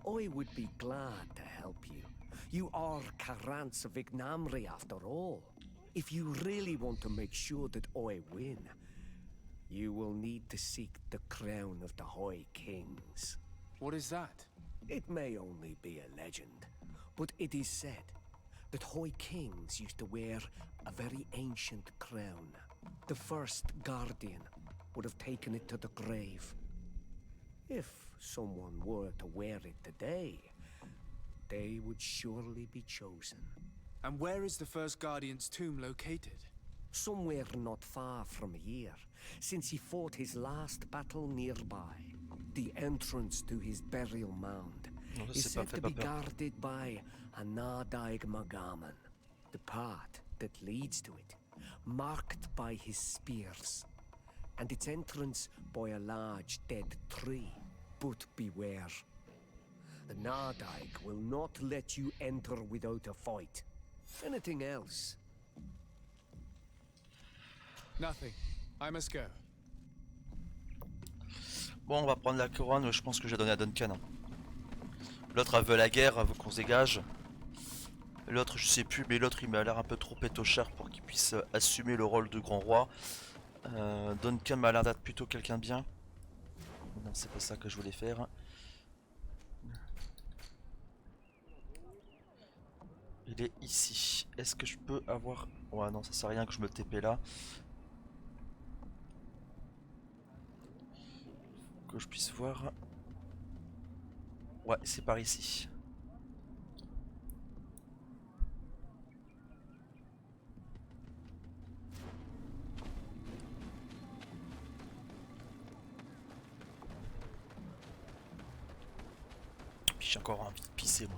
I would be glad to help you. You are Karant's Vignamri after all. If you really want to make sure that I win, you will need to seek the crown of the High Kings. What is that? It may only be a legend, but it is said that High Kings used to wear a very ancient crown. The first Guardian would have taken it to the grave. If someone were to wear it today, they would surely be chosen. And where is the first Guardian's tomb located? Somewhere not far from here, since he fought his last battle nearby. The entrance to his burial mound is said to be guarded by a Nadaig Magaman, the path that leads to it, marked by his spears, and its entrance by a large dead tree. But beware. The Nadaig will not let you enter without a fight. Anything else? Nothing. I must go. Bon, on va prendre la couronne, je pense que j'ai donné à Duncan. L'autre elle veut la guerre, elle veut qu'on se dégage. L'autre je sais plus, mais l'autre il m'a l'air un peu trop pétochard pour qu'il puisse assumer le rôle de grand roi. Duncan m'a l'air d'être plutôt quelqu'un de bien. Non, c'est pas ça que je voulais faire. Il est ici. Est-ce que je peux avoir... Ouais non, ça sert à rien que je me TP là. Que je puisse voir. Ouais, c'est par ici. Puis j'ai encore envie de pisser moi.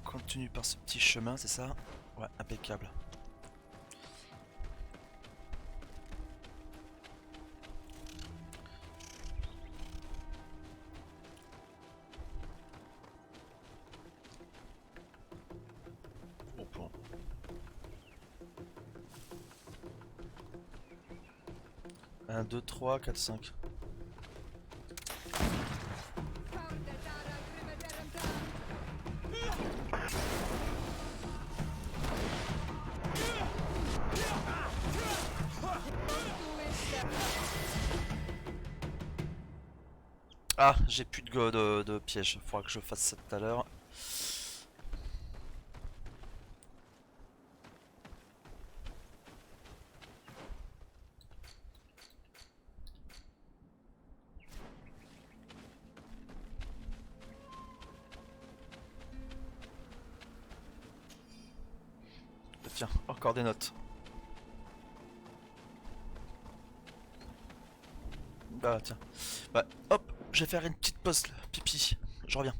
Continue par ce petit chemin, c'est ça? Ouais, impeccable. Bon point. Un, deux, trois, quatre, cinq. Ah, j'ai plus de piège. Faudra que je fasse ça tout à l'heure. Tiens, encore des notes. Bah tiens. Bah hop, je vais faire une petite pause là, pipi. Je reviens.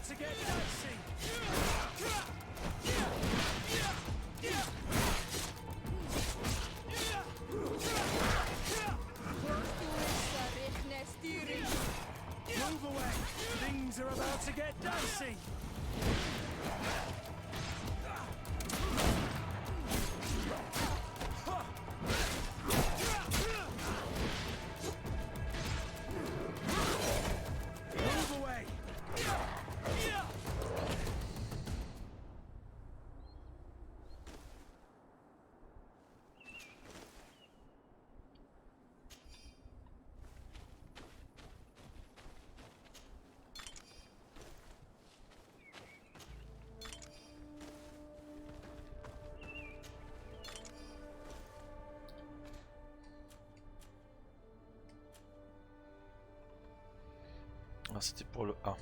To get dicey. Move away. Things are about to get dicey. Move away. Ah, c'était pour le A.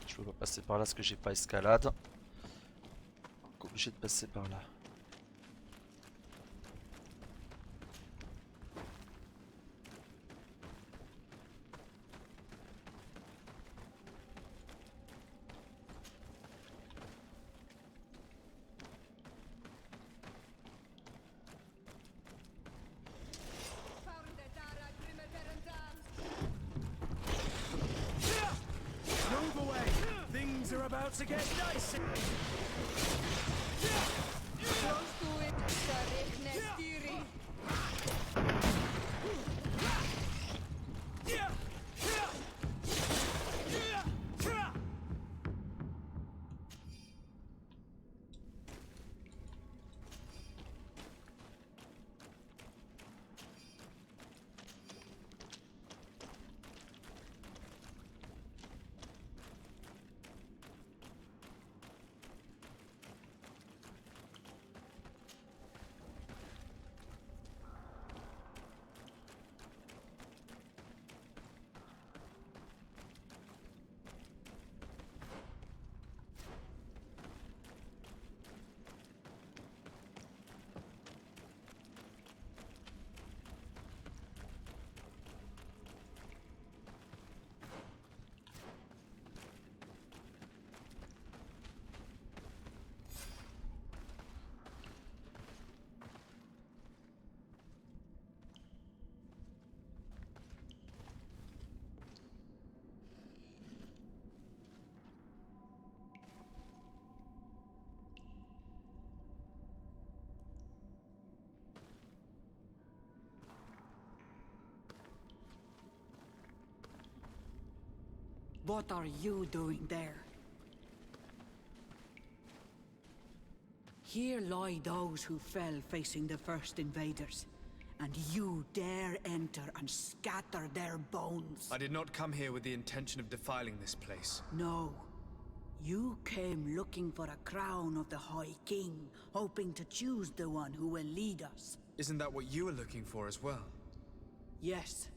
Je peux pas passer par là parce que j'ai pas escalade. Donc, obligé de passer par là. Move away. Things are about to get dicey. Close to it. What are you doing there? Here lie those who fell facing the first invaders. And you dare enter and scatter their bones. I did not come here with the intention of defiling this place. No. You came looking for a crown of the High King, hoping to choose the one who will lead us. Isn't that what you were looking for as well? Yes,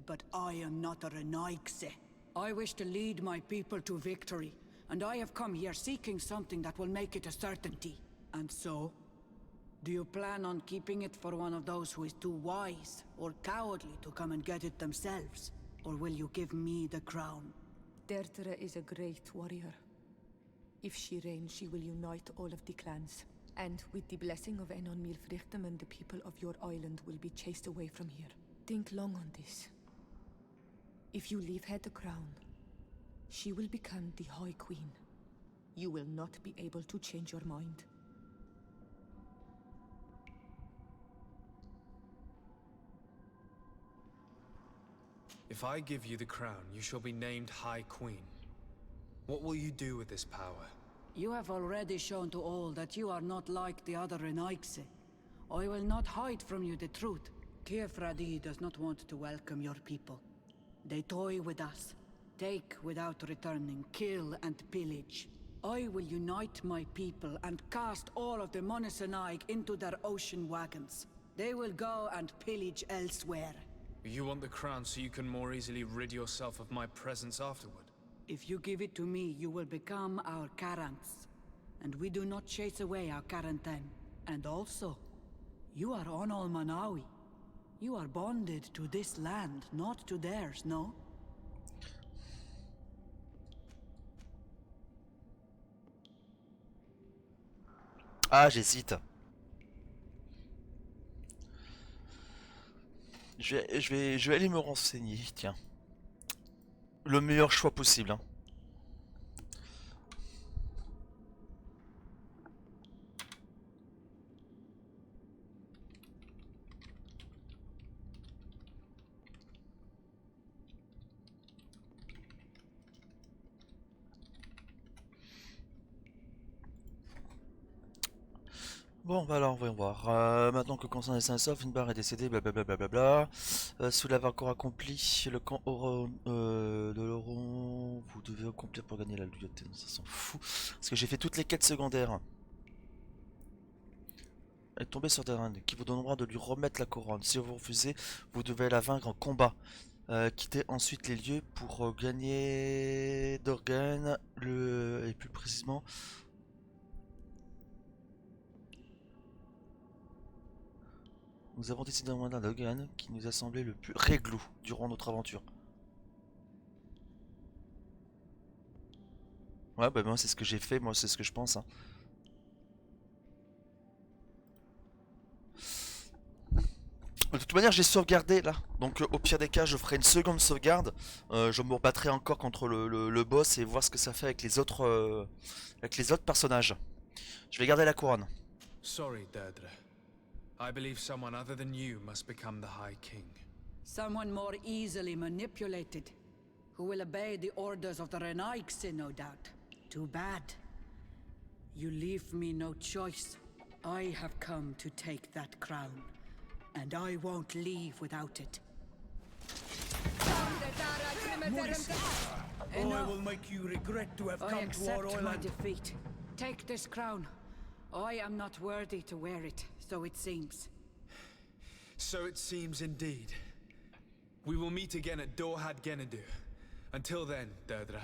but I am not a Renaigse. I wish to lead my people to victory, and I have come here seeking something that will make it a certainty. And so? Do you plan on keeping it for one of those who is too wise or cowardly to come and get it themselves? Or will you give me the crown? Deirdre is a great warrior. If she reigns, she will unite all of the clans. And with the blessing of Enon Milfrichtem, the people of your island will be chased away from here. Think long on this. If you leave her the crown, she will become the High Queen. You will not be able to change your mind. If I give you the crown, you shall be named High Queen. What will you do with this power? You have already shown to all that you are not like the other Renaigse. I will not hide from you the truth. Tearfradi does not want to welcome your people. They toy with us, take without returning, kill and pillage. I will unite my people and cast all of the Monesenaig into their ocean wagons. They will go and pillage elsewhere. You want the crown so you can more easily rid yourself of my presence afterward? If you give it to me, you will become our Karants. And we do not chase away our Karanten. And also, you are on Manawi. You are bonded to this land, not to theirs, no? Ah, j'hésite. Je vais aller me renseigner, tiens. Le meilleur choix possible, hein. Bon, bah alors, voyons voir. Maintenant que Constant est sain et sauf, une barre est décédée, blablabla. Sous l'avoir encore accompli, le camp de l'Oron, vous devez accomplir pour gagner la loyauté. Ça s'en fout. Parce que j'ai fait toutes les quêtes secondaires. Elle est tombée sur des reines qui vous donnera de lui remettre la couronne. Si vous refusez, vous devez la vaincre en combat. Quittez ensuite les lieux pour gagner d'organes, et plus précisément... Nous avons décidé d'un moyen d'organe qui nous a semblé le plus réglou durant notre aventure. Ouais, bah moi c'est ce que j'ai fait, moi c'est ce que je pense. Hein. De toute manière, j'ai sauvegardé là, donc au pire des cas, je ferai une seconde sauvegarde. Je me rebattrai encore contre le boss et voir ce que ça fait avec les autres personnages. Je vais garder la couronne. Sorry, Deirdre. I believe someone other than you must become the High King. Someone more easily manipulated, who will obey the orders of the Renaigse, no doubt. Too bad. You leave me no choice. I have come to take that crown, and I won't leave without it. I will make you regret to have come to our accept my island. defeat. Take this crown. I am not worthy to wear it, so it seems. So it seems indeed. We will meet again at Dorhad Genadu. Until then, Deirdre.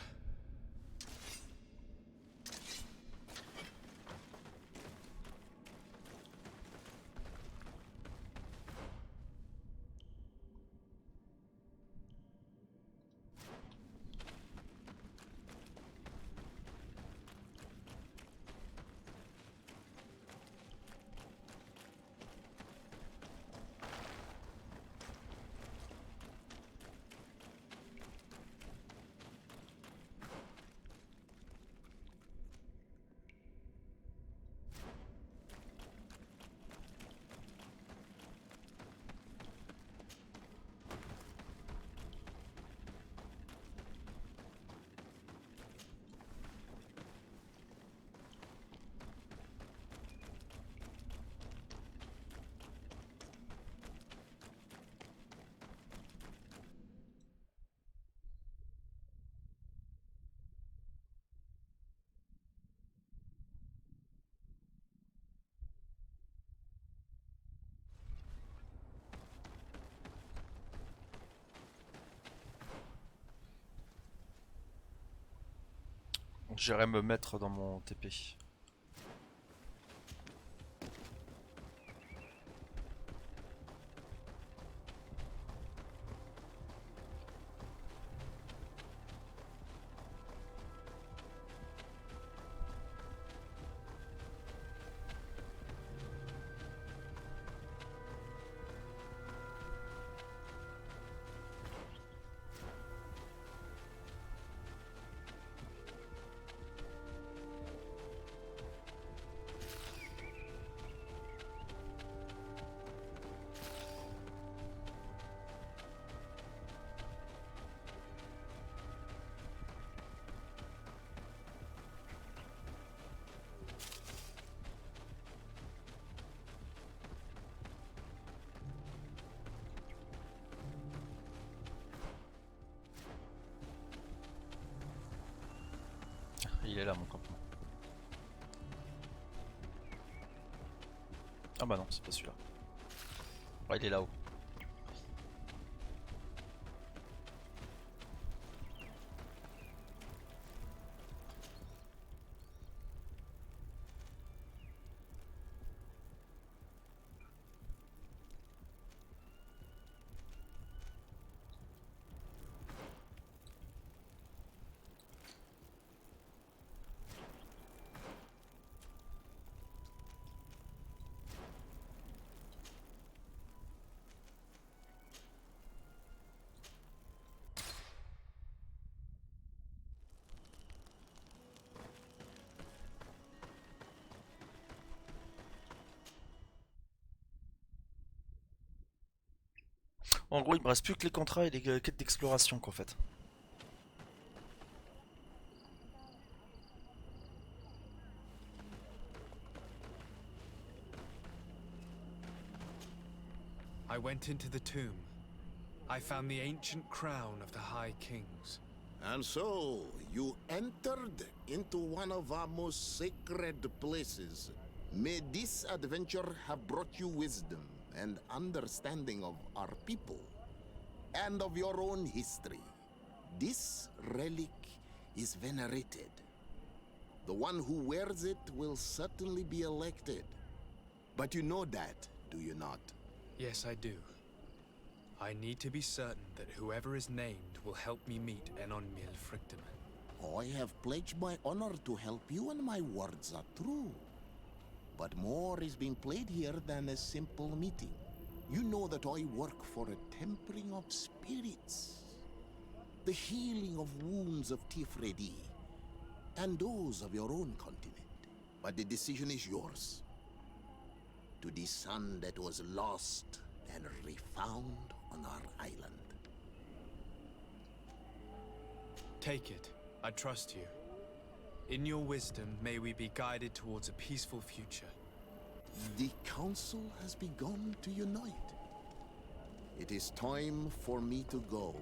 J'irai me mettre dans mon TP. Il est là mon campement. Ah bah non, c'est pas celui-là. Ouais, il est là-haut. En gros, il me reste plus que les contrats et les quêtes d'exploration qu'en fait. I went into the tomb. I found the ancient crown of the High Kings. And so, you entered into one of our most sacred places. May this adventure have brought you wisdom and understanding of our people and of your own history. This relic is venerated. The one who wears it will certainly be elected. But you know that, do you not? Yes, I do. I need to be certain that whoever is named will help me meet Enonmil Frichtemann. I have pledged my honor to help you, and my words are true. But more is being played here than a simple meeting. You know that I work for a tempering of spirits, the healing of wounds of Tifredi, and those of your own continent. But the decision is yours. To the son that was lost and refound on our island. Take it. I trust you. In your wisdom, may we be guided towards a peaceful future. The council has begun to unite. It is time for me to go.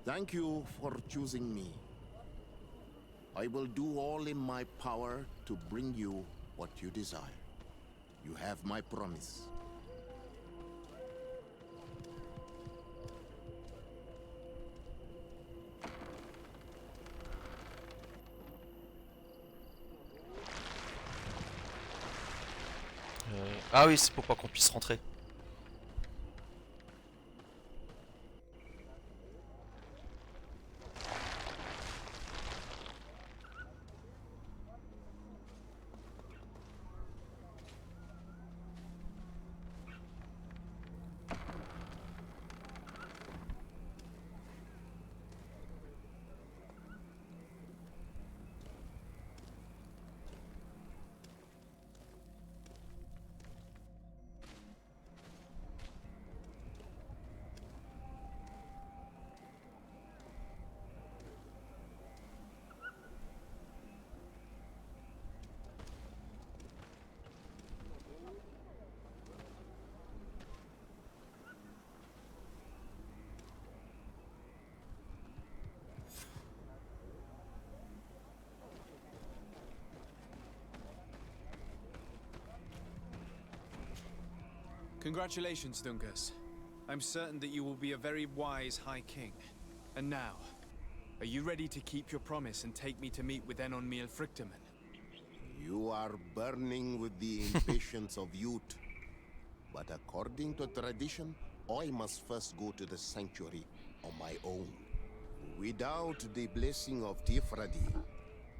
Thank you for choosing me. I will do all in my power to bring you what you desire. You have my promise. Ah oui, c'est pour pas qu'on puisse rentrer. Congratulations, Dungus. I'm certain that you will be a very wise High King. And now, Are you ready to keep your promise and take me to meet with Enon Miel Frichtemann? You are burning with the impatience of youth. But according to tradition, I must first go to the sanctuary on my own. Without the blessing of Tifradi,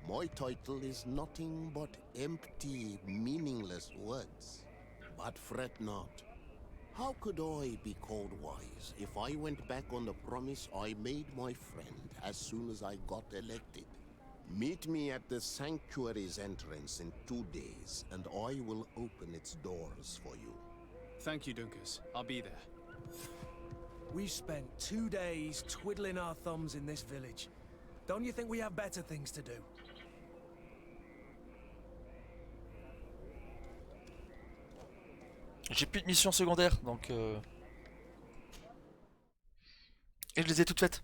my title is nothing but empty, meaningless words. But fret not. How could I be called wise if I went back on the promise I made my friend as soon as I got elected? Meet me at the sanctuary's entrance in 2 days, and I will open its doors for you. Thank you, Dunkus. I'll be there. We spent 2 days twiddling our thumbs in this village. Don't you think we have better things to do? J'ai plus de missions secondaires, donc et je les ai toutes faites.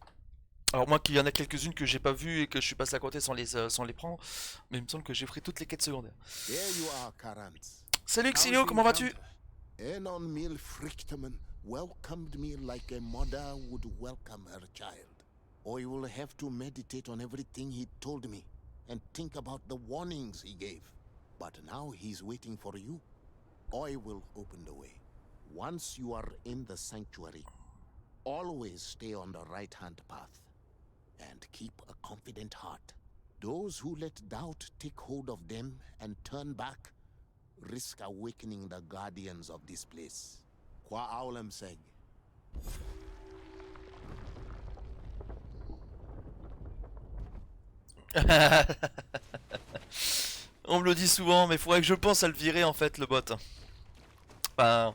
Alors moi qu'il y en a quelques-unes que j'ai pas vues et que je suis passé à côté sans les prendre, mais il me semble que j'ai pris toutes les quêtes secondaires. There you are, Karant. Salut Xilio, comment vas-tu? Enon Miel Frichtemann welcomed me like a mother would welcome her child. I will have to meditate on everything he told me and think about the warnings he gave. But now he's waiting for you. I will open the way. Once you are in the sanctuary, always stay on the right-hand path. And keep a confident heart. Those who let doubt take hold of them and turn back risk awakening the guardians of this place. Qua aulem seg. On me le dit souvent, mais il faudrait que je pense à le virer en fait, le bot. Enfin,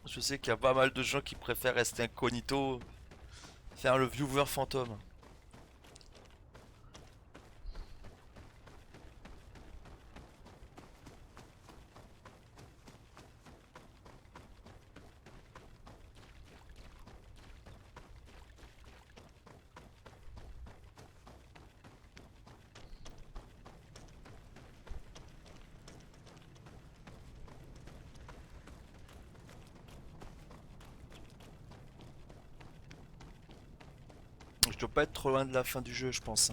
je sais qu'il y a pas mal de gens qui préfèrent rester incognito, faire le viewer fantôme. Je dois pas être trop loin de la fin du jeu, je pense.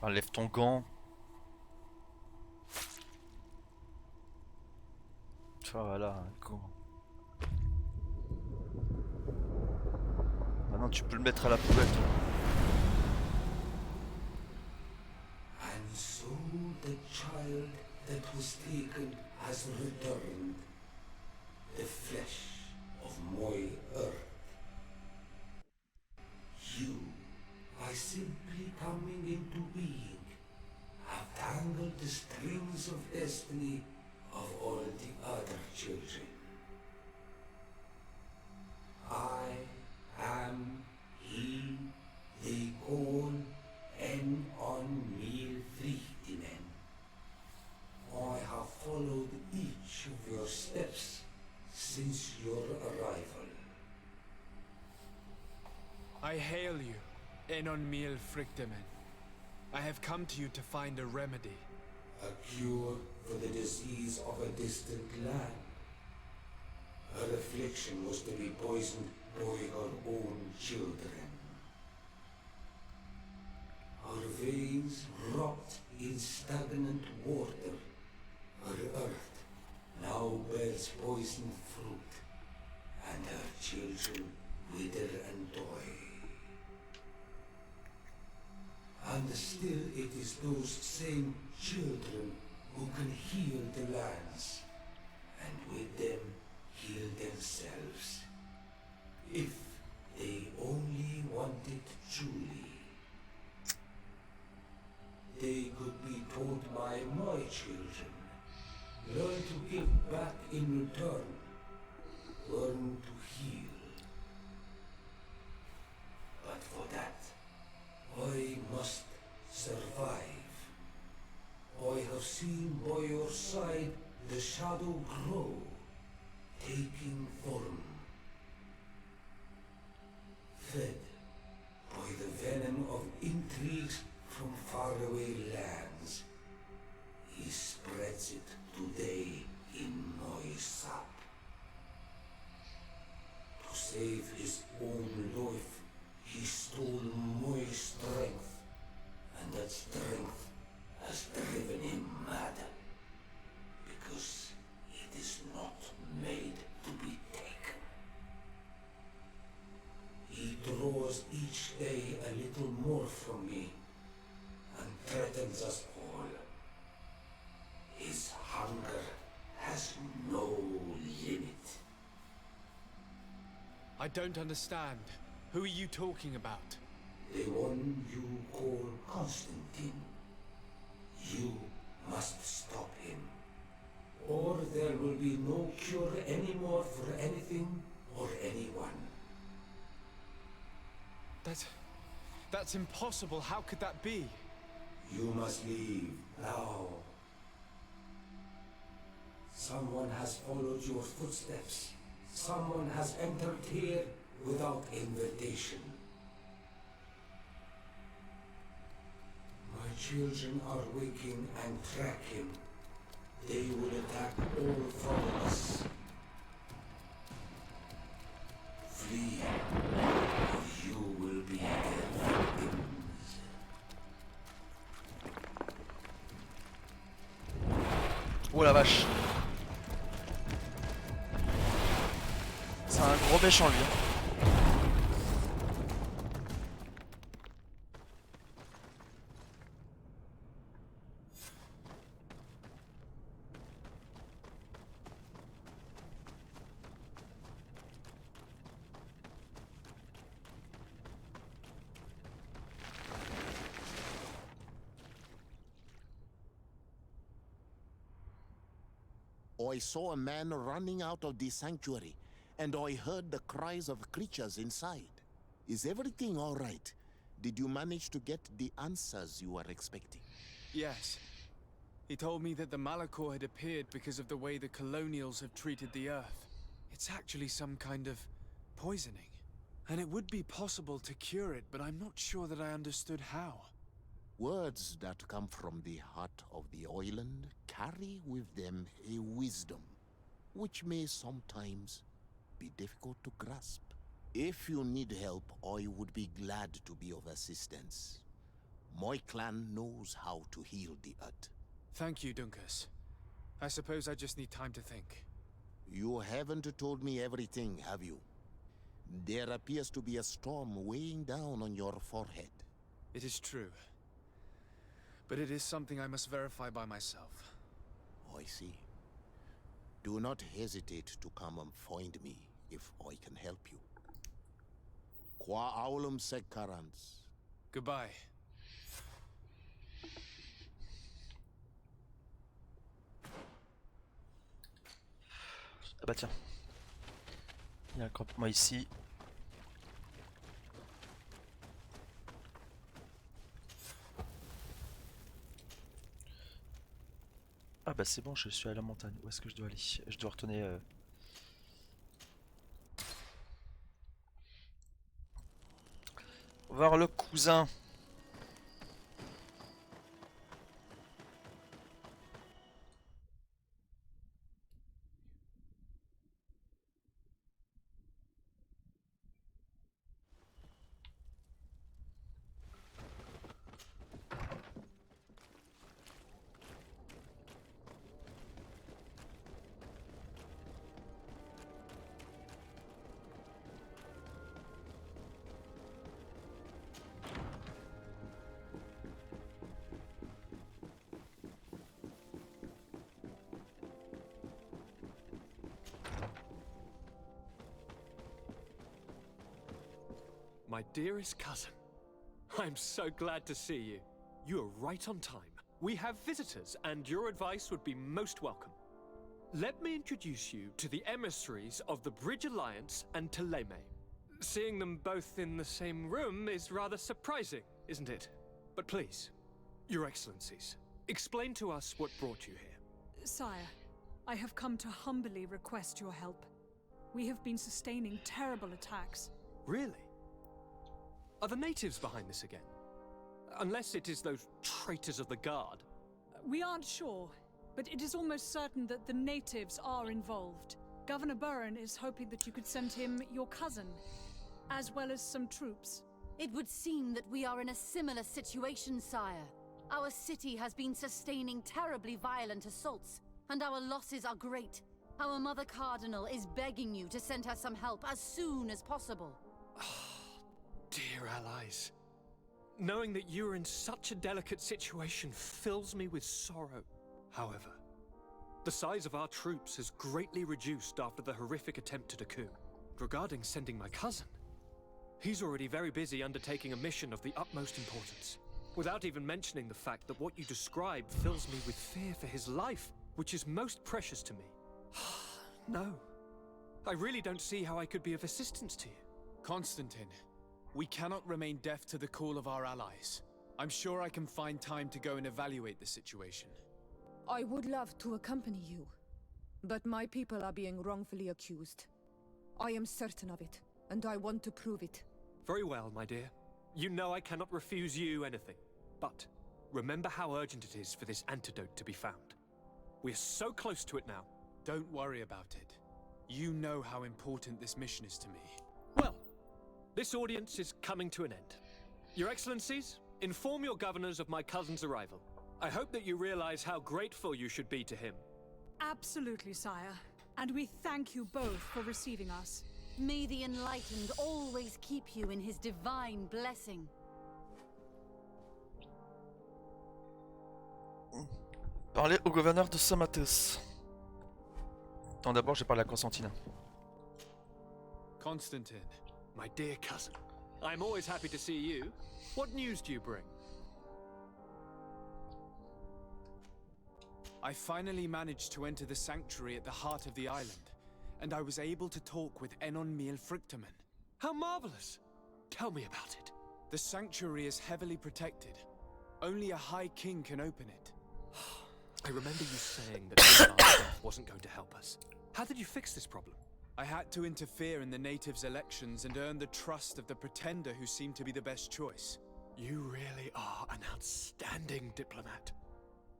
Enlève ton gant. Voilà, un gant. Maintenant tu peux le mettre à la poubelle, toi. And so the child that was taken has returned, the flesh of my earth. You, by simply coming into being, have tangled the strings of destiny of all the other children. I am he they call Enon Miel Frichtemann. I have followed each of your steps since your arrival. I hail you, Enon Miel Frichtemann. I have come to you to find a remedy. A cure for the disease of a distant land. Her affliction was to be poisoned by her own children. Her veins rot in stagnant water. Her earth now bears poisoned fruit, and her children wither and die. And still it is those same children who can heal the lands, and with them heal themselves. If they only wanted truly. They could be taught by my children. Learn to give back in return. Learn to heal. But for that, I must survive. I have seen by your side the shadow grow, taking form. Fed by the venom of intrigues from faraway lands, he spreads it today in my sap. To save his own life, he stole my strength, and that strength has driven him mad, because it is not made to be taken. He draws each day a little more from me, and threatens us all. His hunger has no limit. I don't understand. Who are you talking about? The one you call Constantine. You must stop him, or there will be no cure anymore for anything or anyone. That's impossible. How could that be? You must leave now. Someone has followed your footsteps. Someone has entered here without invitation. My children are waking and track him. They will attack all from us. Flee, or you will be their victims. Oh la vache. C'est un gros méchant lui. I saw a man running out of the sanctuary, and I heard the cries of creatures inside. Is everything all right? Did you manage to get the answers you were expecting? Yes. He told me that the Malachor had appeared because of the way the colonials have treated the Earth. It's actually some kind of poisoning. And it would be possible to cure it, but I'm not sure that I understood how. Words that come from the heart of the island carry with them a wisdom, which may sometimes be difficult to grasp. If you need help, I would be glad to be of assistance. My clan knows how to heal the earth. Thank you, Dunkus. I suppose I just need time to think. You haven't told me everything, have you? There appears to be a storm weighing down on your forehead. It is true. But it is something I must verify by myself. I see. Do not hesitate to come and find me if I can help you. Qua aulum secarans. Goodbye. Ah bah tiens. Il y a un campement ici. Ah bah c'est bon, je suis à la montagne. Où est-ce que je dois aller? Je dois retourner... voir le cousin. my dearest cousin. I'm so glad to see you. You are right on time. We have visitors, and your advice would be most welcome. Let me introduce you to the emissaries of the Bridge Alliance and Teleme. Seeing them both in the same room is rather surprising, isn't it? But please, Your Excellencies, explain to us what brought you here. Sire, I have come to humbly request your help. We have been sustaining terrible attacks. Really? Are the natives behind this again? Unless it is those traitors of the Guard. We aren't sure, but it is almost certain that the natives are involved. Governor Burren is hoping that you could send him your cousin, as well as some troops. It would seem that we are in a similar situation, sire. Our city has been sustaining terribly violent assaults, and our losses are great. Our Mother Cardinal is begging you to send her some help as soon as possible. Dear allies, knowing that you are in such a delicate situation fills me with sorrow. However, the size of our troops has greatly reduced after the horrific attempt at a coup. Regarding sending my cousin, he's already very busy undertaking a mission of the utmost importance, without even mentioning the fact that what you described fills me with fear for his life, which is most precious to me. No, I really don't see how I could be of assistance to you. Constantine, we cannot remain deaf to the call of our allies. I'm sure I can find time to go and evaluate the situation. I would love to accompany you, but my people are being wrongfully accused. I am certain of it, and I want to prove it. Very well, my dear. You know I cannot refuse you anything. But remember how urgent it is for this antidote to be found. We're so close to it now. Don't worry about it. You know how important this mission is to me. Well, this audience is coming to an end. Your Excellencies, inform your governors of my cousin's arrival. I hope that you realize how grateful you should be to him. Absolutely, sire. And we thank you both for receiving us. May the Enlightened always keep you in his divine blessing. Parler au gouverneur de Samatus. Non, d'abord, j'ai parlé à Constantine. Constantine, my dear cousin, I'm always happy to see you. What news do you bring? I finally managed to enter the sanctuary at the heart of the island, and I was able to talk with Enon Miel Frictamen. How marvelous! Tell me about it. The sanctuary is heavily protected. Only a High King can open it. I remember you saying that Ismar's death wasn't going to help us. How did you fix this problem? I had to interfere in the natives' elections and earn the trust of the pretender who seemed to be the best choice. You really are an outstanding diplomat.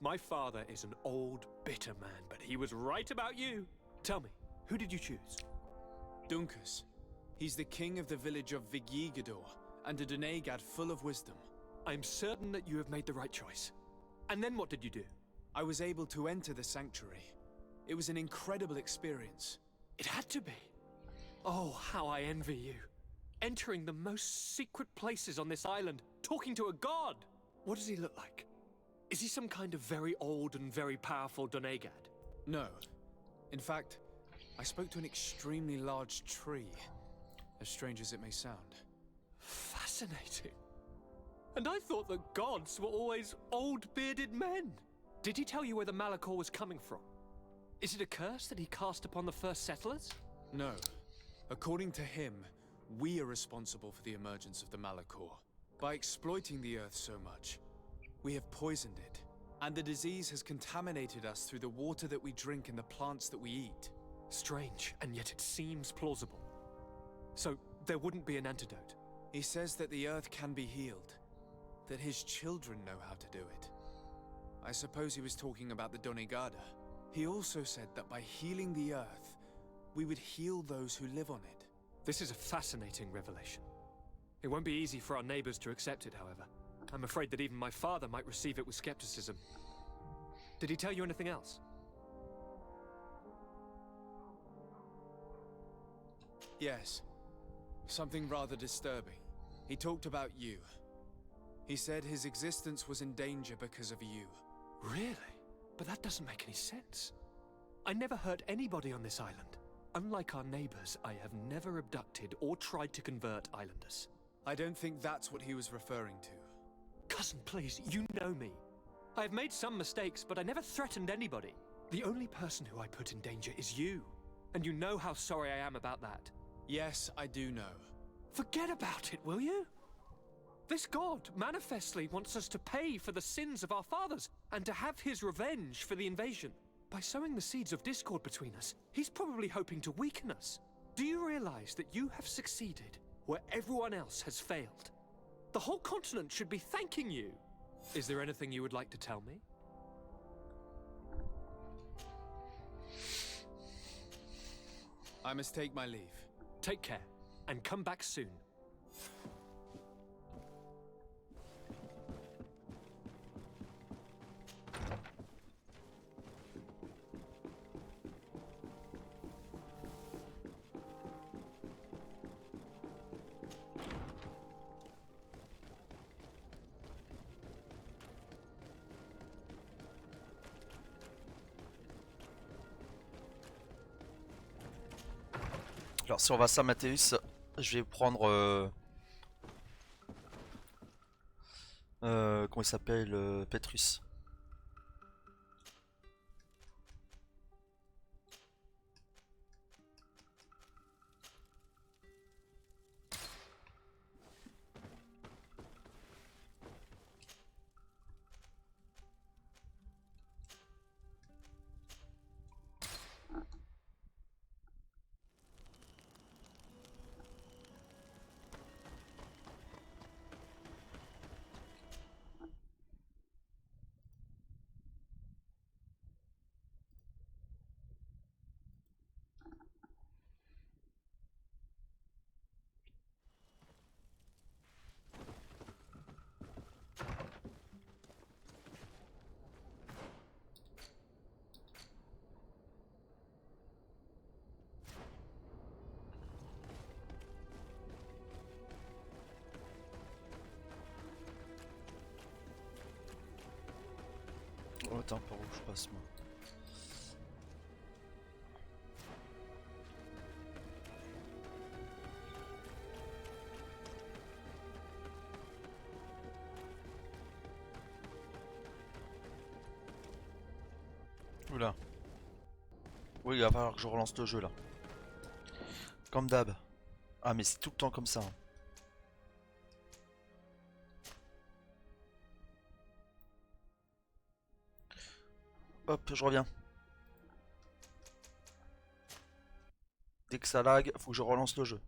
My father is an old, bitter man, but he was right about you. Tell me, who did you choose? Duncus. He's the king of the village of Vigyigador, and a Donegad full of wisdom. I'm certain that you have made the right choice. And then what did you do? I was able to enter the sanctuary. It was an incredible experience. It had to be. Oh, how I envy you. Entering the most secret places on this island, talking to a god. What does he look like? Is he some kind of very old and very powerful Donegad? No. In fact, I spoke to an extremely large tree, as strange as it may sound. Fascinating. And I thought that gods were always old bearded men. Did he tell you where the Malachor was coming from? Is it a curse that he cast upon the first settlers? No. According to him, we are responsible for the emergence of the Malachor. By exploiting the earth so much, we have poisoned it, and the disease has contaminated us through the water that we drink and the plants that we eat. Strange, and yet it seems plausible. So, there wouldn't be an antidote? He says that the earth can be healed, that his children know how to do it. I suppose he was talking about the Donegada. He also said that by healing the earth, we would heal those who live on it. This is a fascinating revelation. It won't be easy for our neighbors to accept it, however. I'm afraid that even my father might receive it with skepticism. Did he tell you anything else? Yes. Something rather disturbing. He talked about you. He said his existence was in danger because of you. Really? But that doesn't make any sense. I never hurt anybody on this island. Unlike our neighbors, I have never abducted or tried to convert islanders. I don't think that's what he was referring to. Cousin, please, you know me. I have made some mistakes, but I never threatened anybody. The only person who I put in danger is you. And you know how sorry I am about that. Yes, I do know. Forget about it, will you? This god manifestly wants us to pay for the sins of our fathers and to have his revenge for the invasion. By sowing the seeds of discord between us, he's probably hoping to weaken us. Do you realize that you have succeeded where everyone else has failed? The whole continent should be thanking you. Is there anything you would like to tell me? I must take my leave. Take care, and come back soon. Alors si on va à Mathéus, je vais prendre comment il s'appelle, Petrus. Oh, attends, par où je passe moi? Oula. Oui, il va falloir que je relance le jeu là. Comme d'hab. Ah mais c'est tout le temps comme ça. Hein. Hop, je reviens. Dès que ça lag, faut que je relance le jeu.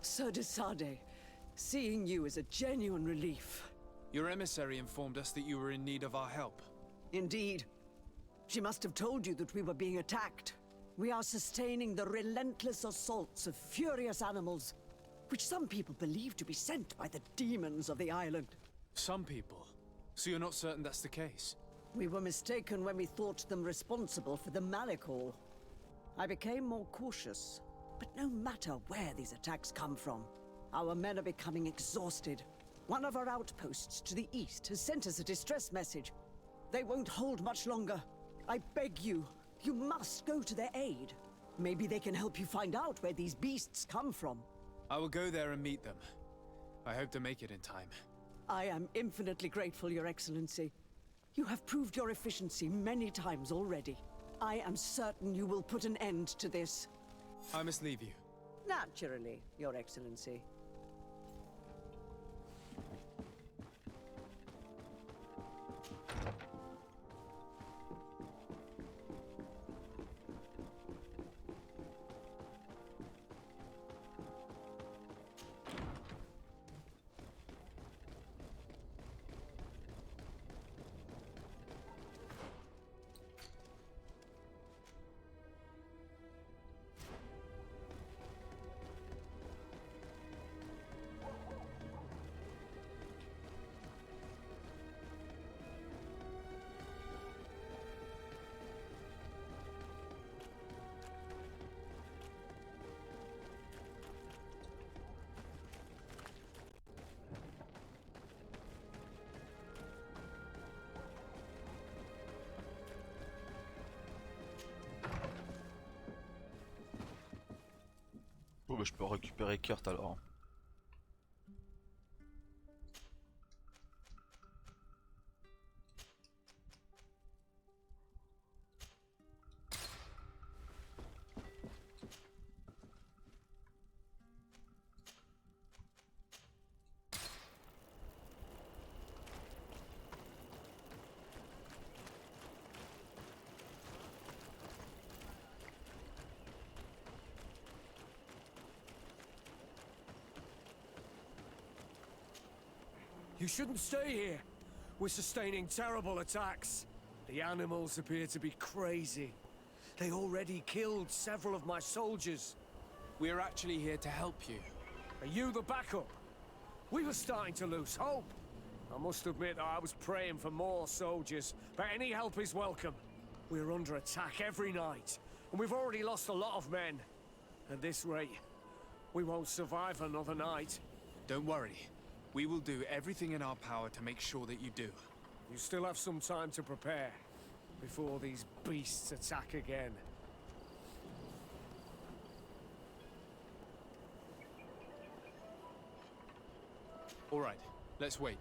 Sir de Sade, seeing you is a genuine relief. Your emissary informed us that you were in need of our help. Indeed. She must have told you that we were being attacked. We are sustaining the relentless assaults of furious animals, which some people believe to be sent by the demons of the island. Some people? So you're not certain that's the case? We were mistaken when we thought them responsible for the Malikor. I became more cautious. But no matter where these attacks come from, our men are becoming exhausted. One of our outposts to the east has sent us a distress message. They won't hold much longer. I beg you, you must go to their aid. Maybe they can help you find out where these beasts come from. I will go there and meet them. I hope to make it in time. I am infinitely grateful, Your Excellency. You have proved your efficiency many times already. I am certain you will put an end to this. I must leave you. Naturally, Your Excellency. Bon, bah, je peux récupérer Kurt alors. You shouldn't stay here. We're sustaining terrible attacks. The animals appear to be crazy. They already killed several of my soldiers. We're actually here to help you. Are you the backup? We were starting to lose hope. I must admit I was praying for more soldiers, but any help is welcome. We're under attack every night, and we've already lost a lot of men. At this rate, we won't survive another night. Don't worry. We will do everything in our power to make sure that you do. You still have some time to prepare, before these beasts attack again. All right, let's wait.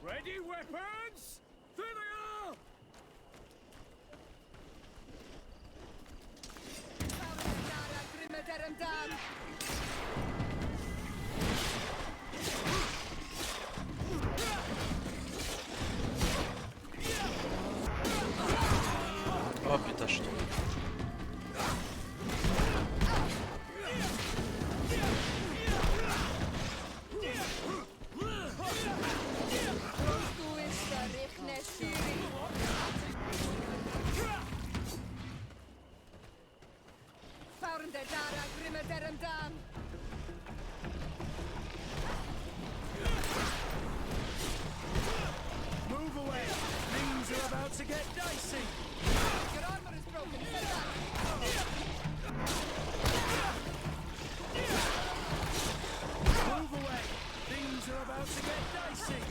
Ready, weapons? There they are! Oh putain, je suis tombé. Move away! Things are about to get dicey! Your armor is broken. Move away! Things are about to get dicey!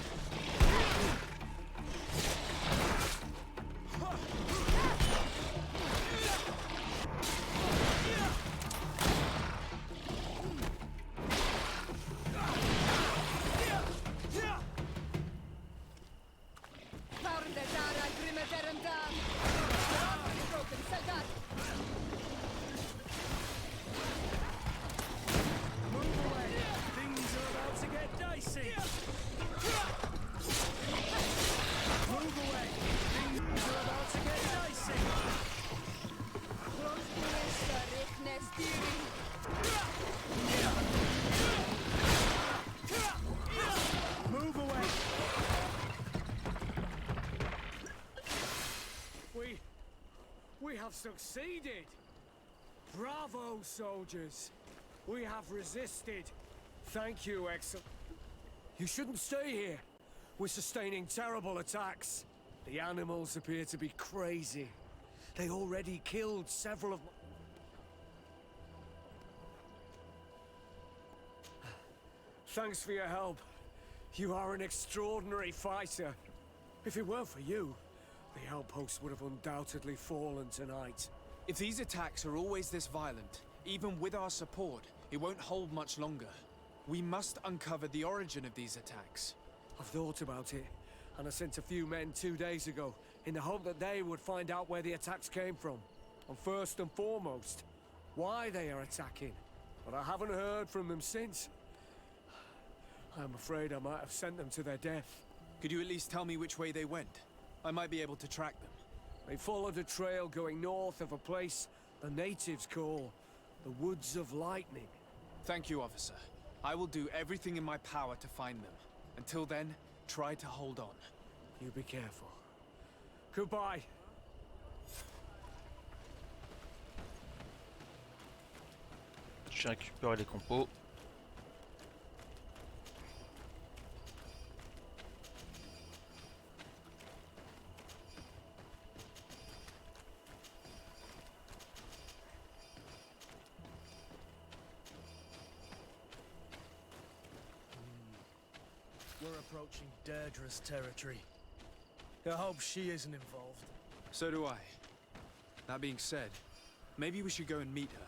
Move away! We have succeeded! Bravo, soldiers! We have resisted. Thank you, Excel. You shouldn't stay here. We're sustaining terrible attacks. The animals appear to be crazy. They already killed several of... Thanks for your help. You are an extraordinary fighter. If it weren't for you, the outpost would have undoubtedly fallen tonight. If these attacks are always this violent, even with our support, it won't hold much longer. We must uncover the origin of these attacks. I've thought about it, and I sent a few men 2 days ago in the hope that they would find out where the attacks came from. And first and foremost, why they are attacking. But I haven't heard from them since. I'm afraid I might have sent them to their death. Could you at least tell me which way they went? I might be able to track them. They followed a trail going north of a place the natives call the Woods of Lightning. Thank you, officer. I will do everything in my power to find them. Until then, try to hold on. You be careful. Goodbye. J'ai récupéré les compos. We're approaching Deirdre's territory. I hope she isn't involved. So do I. That being said, maybe we should go and meet her.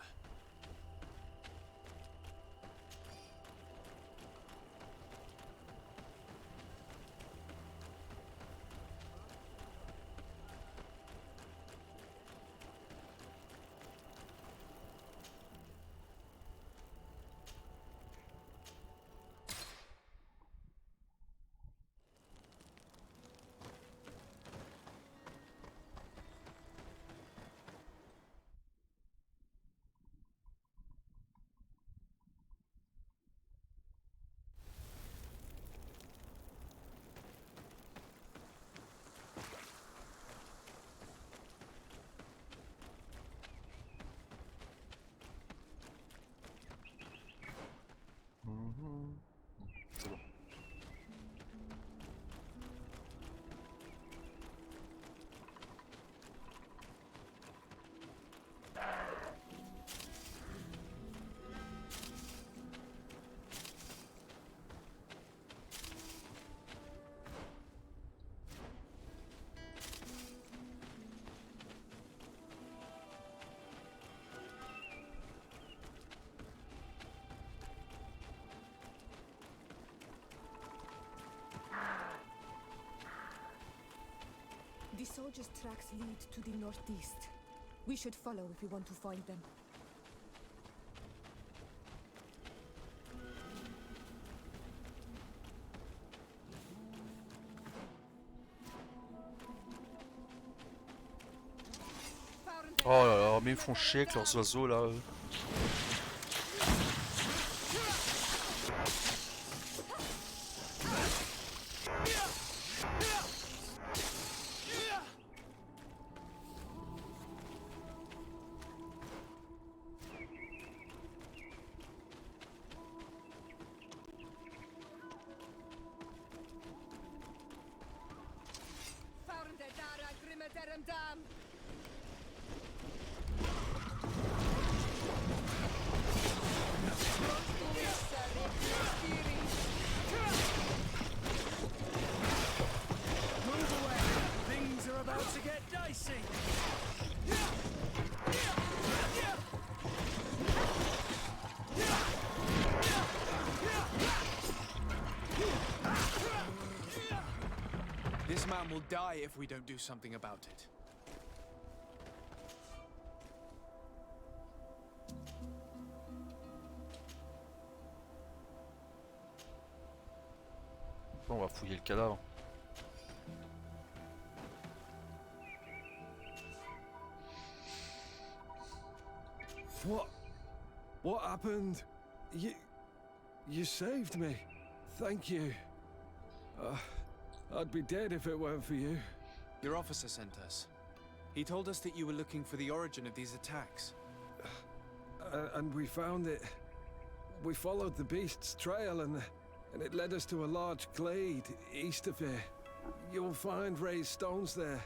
The soldiers' tracks lead to the northeast. We should follow if we want to find them. Oh là là, mais ils font chier avec leurs oiseaux là. This man will die if we don't do something about it. Bon, on va fouiller le cadavre. What happened? You saved me. Thank you. I'd be dead if it weren't for you. Your officer sent us. He told us that you were looking for the origin of these attacks. And we found it. We followed the beast's trail and it led us to a large glade east of here. You'll find raised stones there.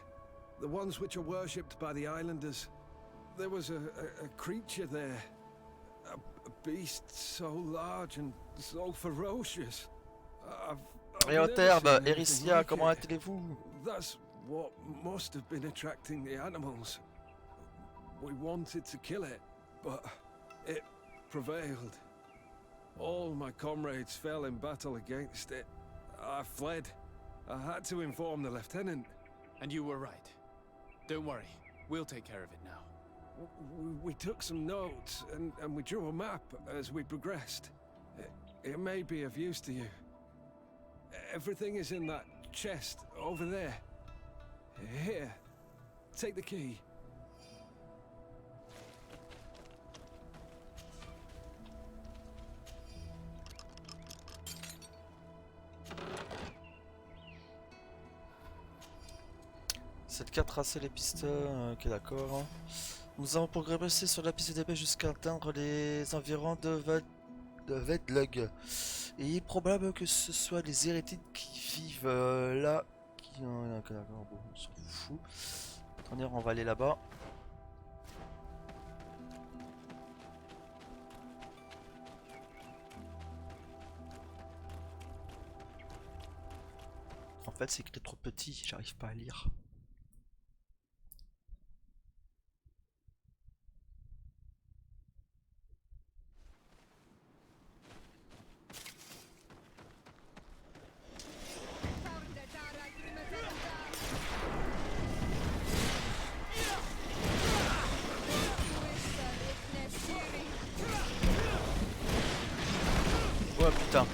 The ones which are worshipped by the islanders. There was a creature there. A beast so large and so ferocious. I've never Réauterbe, seen anything Ericia, like comment it. allez-vous? That's what must have been attracting the animals. We wanted to kill it, but it prevailed. All my comrades fell in battle against it. I fled. I had to inform the lieutenant. And you were right. Don't worry, we'll take care of it now. We took some notes, and we drew a map as we progressed. It may be of use to you. Everything is in that chest over there. Here, take the key. Cette carte tracer les pistes, ok d'accord. Nous avons progressé sur la piste des baies jusqu'à atteindre les environs de Vedlug. Et il est probable que ce soit les hérétiques qui vivent là. Ok d'accord, bon, on s'en fout. Attendez, on va aller là-bas. En fait, c'est écrit trop petit, j'arrive pas à lire. Oh putain.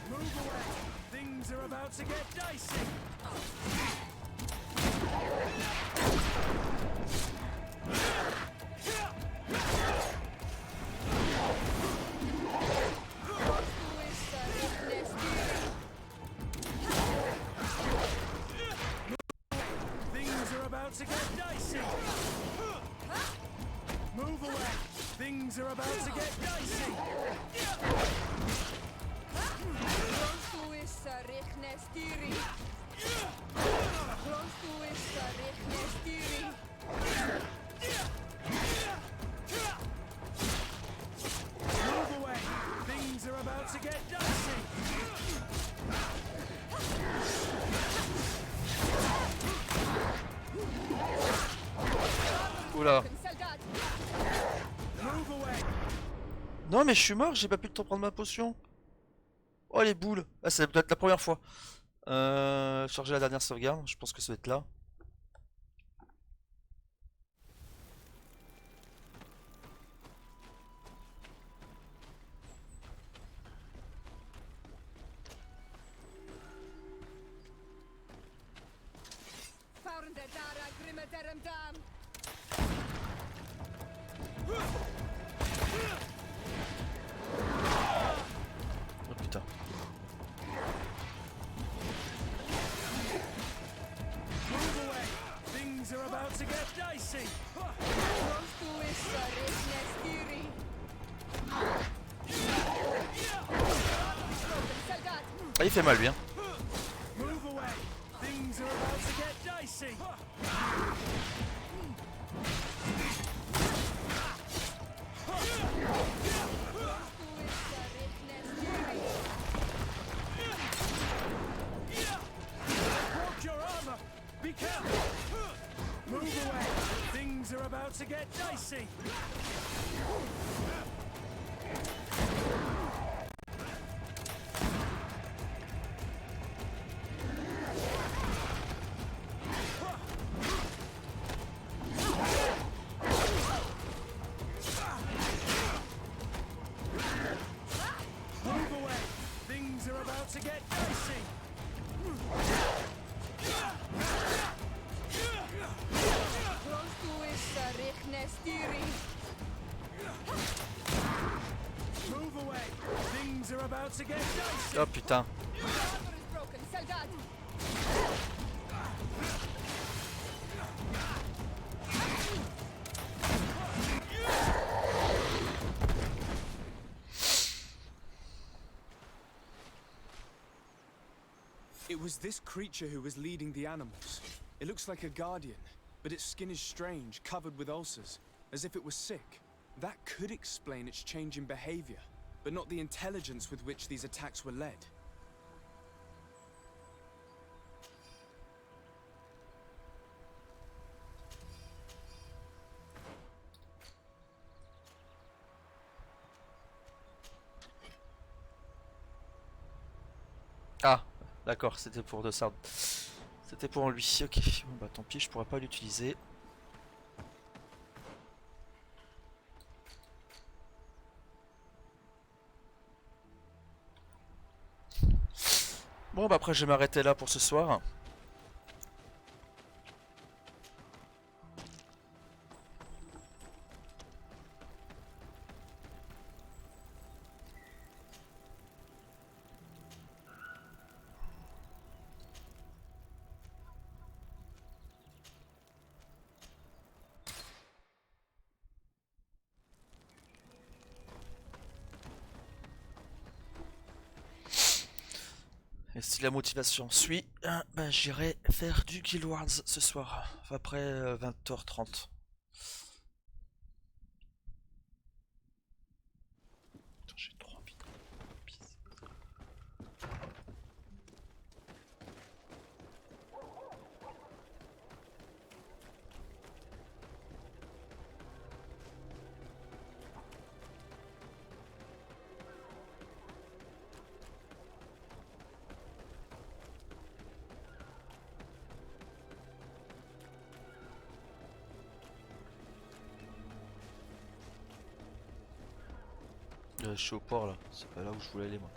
Move away! Things are about to get dicey! Things are about to get dicey! Move away! Things are about to get dicey! Move away! Things are about to get dicey! Oula. Move away! Non mais je suis mort, j'ai pas pu le temps de prendre ma potion. Oh les boules. Ah ça doit être la première fois. Charger la dernière sauvegarde, je pense que ça va être là. Oh putain. Move away! Things are about to get dicey! Ah, il fait mal lui hein. Move away! Things are about to get dicey! Broke your armor! Be careful! Move away! Things are about to get dicey! Move away! Things are about to get dicey! Move away! Things are about to get dicey! Oh putain. It was this creature who was leading the animals. It looks like a guardian, but its skin is strange, covered with ulcers, as if it was sick. That could explain its change in behavior, but not the intelligence with which these attacks were led. Ah, d'accord, c'était pour de ça. C'était pour lui, ok. Bon, bah tant pis, je pourrais pas l'utiliser. Bon, bah après je vais m'arrêter là pour ce soir. Et si la motivation suit, bah, j'irai faire du Guild Wars ce soir, après 20h30. J'ai trop envie de... Je suis au port là, c'est pas là où je voulais aller moi.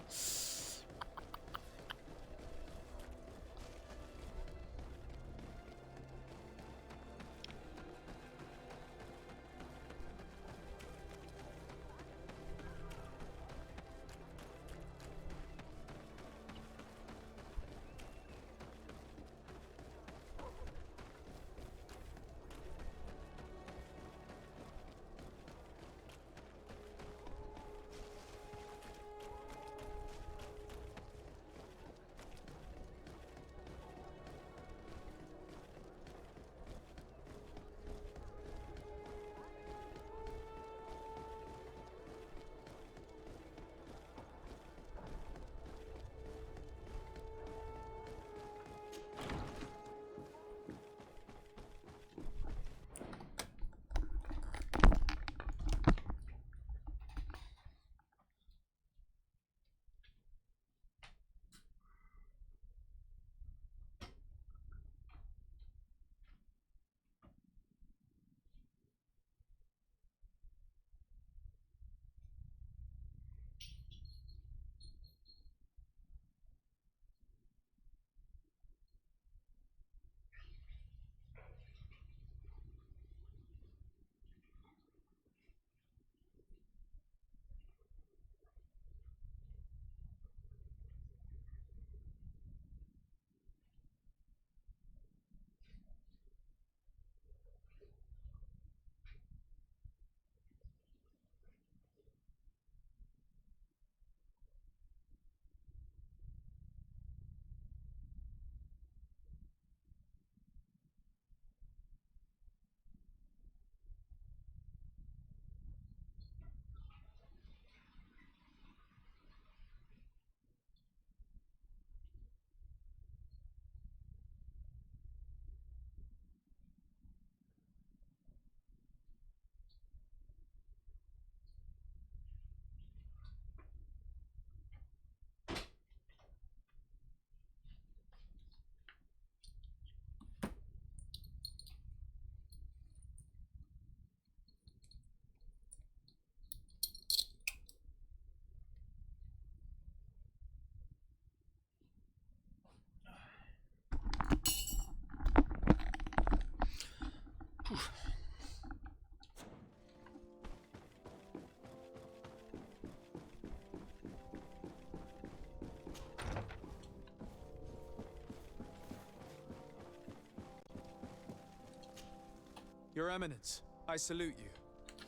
Your Eminence, I salute you.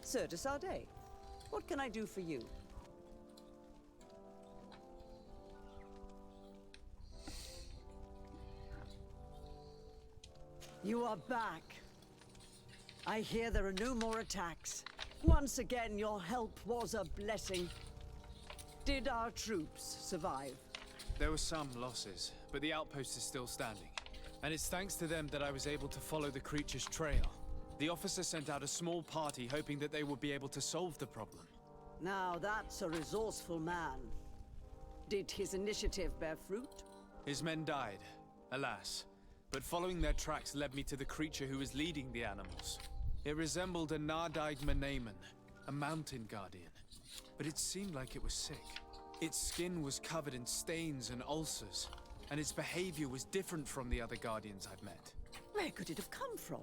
Sir de Sardet, what can I do for you? You are back. I hear there are no more attacks. Once again, your help was a blessing. Did our troops survive? There were some losses, but the outpost is still standing. And it's thanks to them that I was able to follow the creature's trail. The officer sent out a small party hoping that they would be able to solve the problem. Now that's a resourceful man. Did his initiative bear fruit? His men died, alas. But following their tracks led me to the creature who was leading the animals. It resembled a Nardaig Menaemon, a mountain guardian. But it seemed like it was sick. Its skin was covered in stains and ulcers, and its behavior was different from the other guardians I've met. Where could it have come from?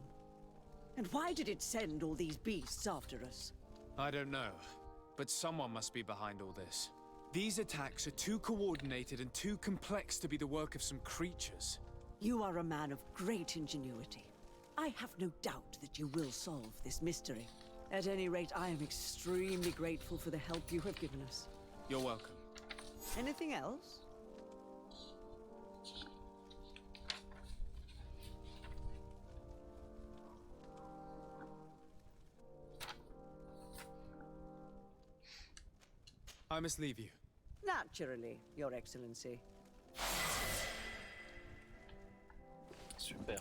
And why did it send all these beasts after us? I don't know, but someone must be behind all this. These attacks are too coordinated and too complex to be the work of some creatures. You are a man of great ingenuity. I have no doubt that you will solve this mystery. At any rate, I am extremely grateful for the help you have given us. You're welcome. Anything else? I must leave you. Naturally, Your Excellency. Super.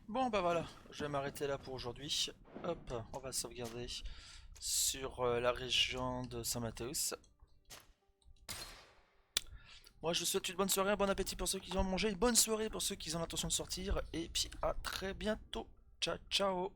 Bon bah voilà, je vais m'arrêter là pour aujourd'hui. Hop, on va sauvegarder sur la région de Saint-Mathéus. Moi je vous souhaite une bonne soirée, un bon appétit pour ceux qui ont mangé, une bonne soirée pour ceux qui ont l'intention de sortir, et puis à très bientôt. Ciao ciao.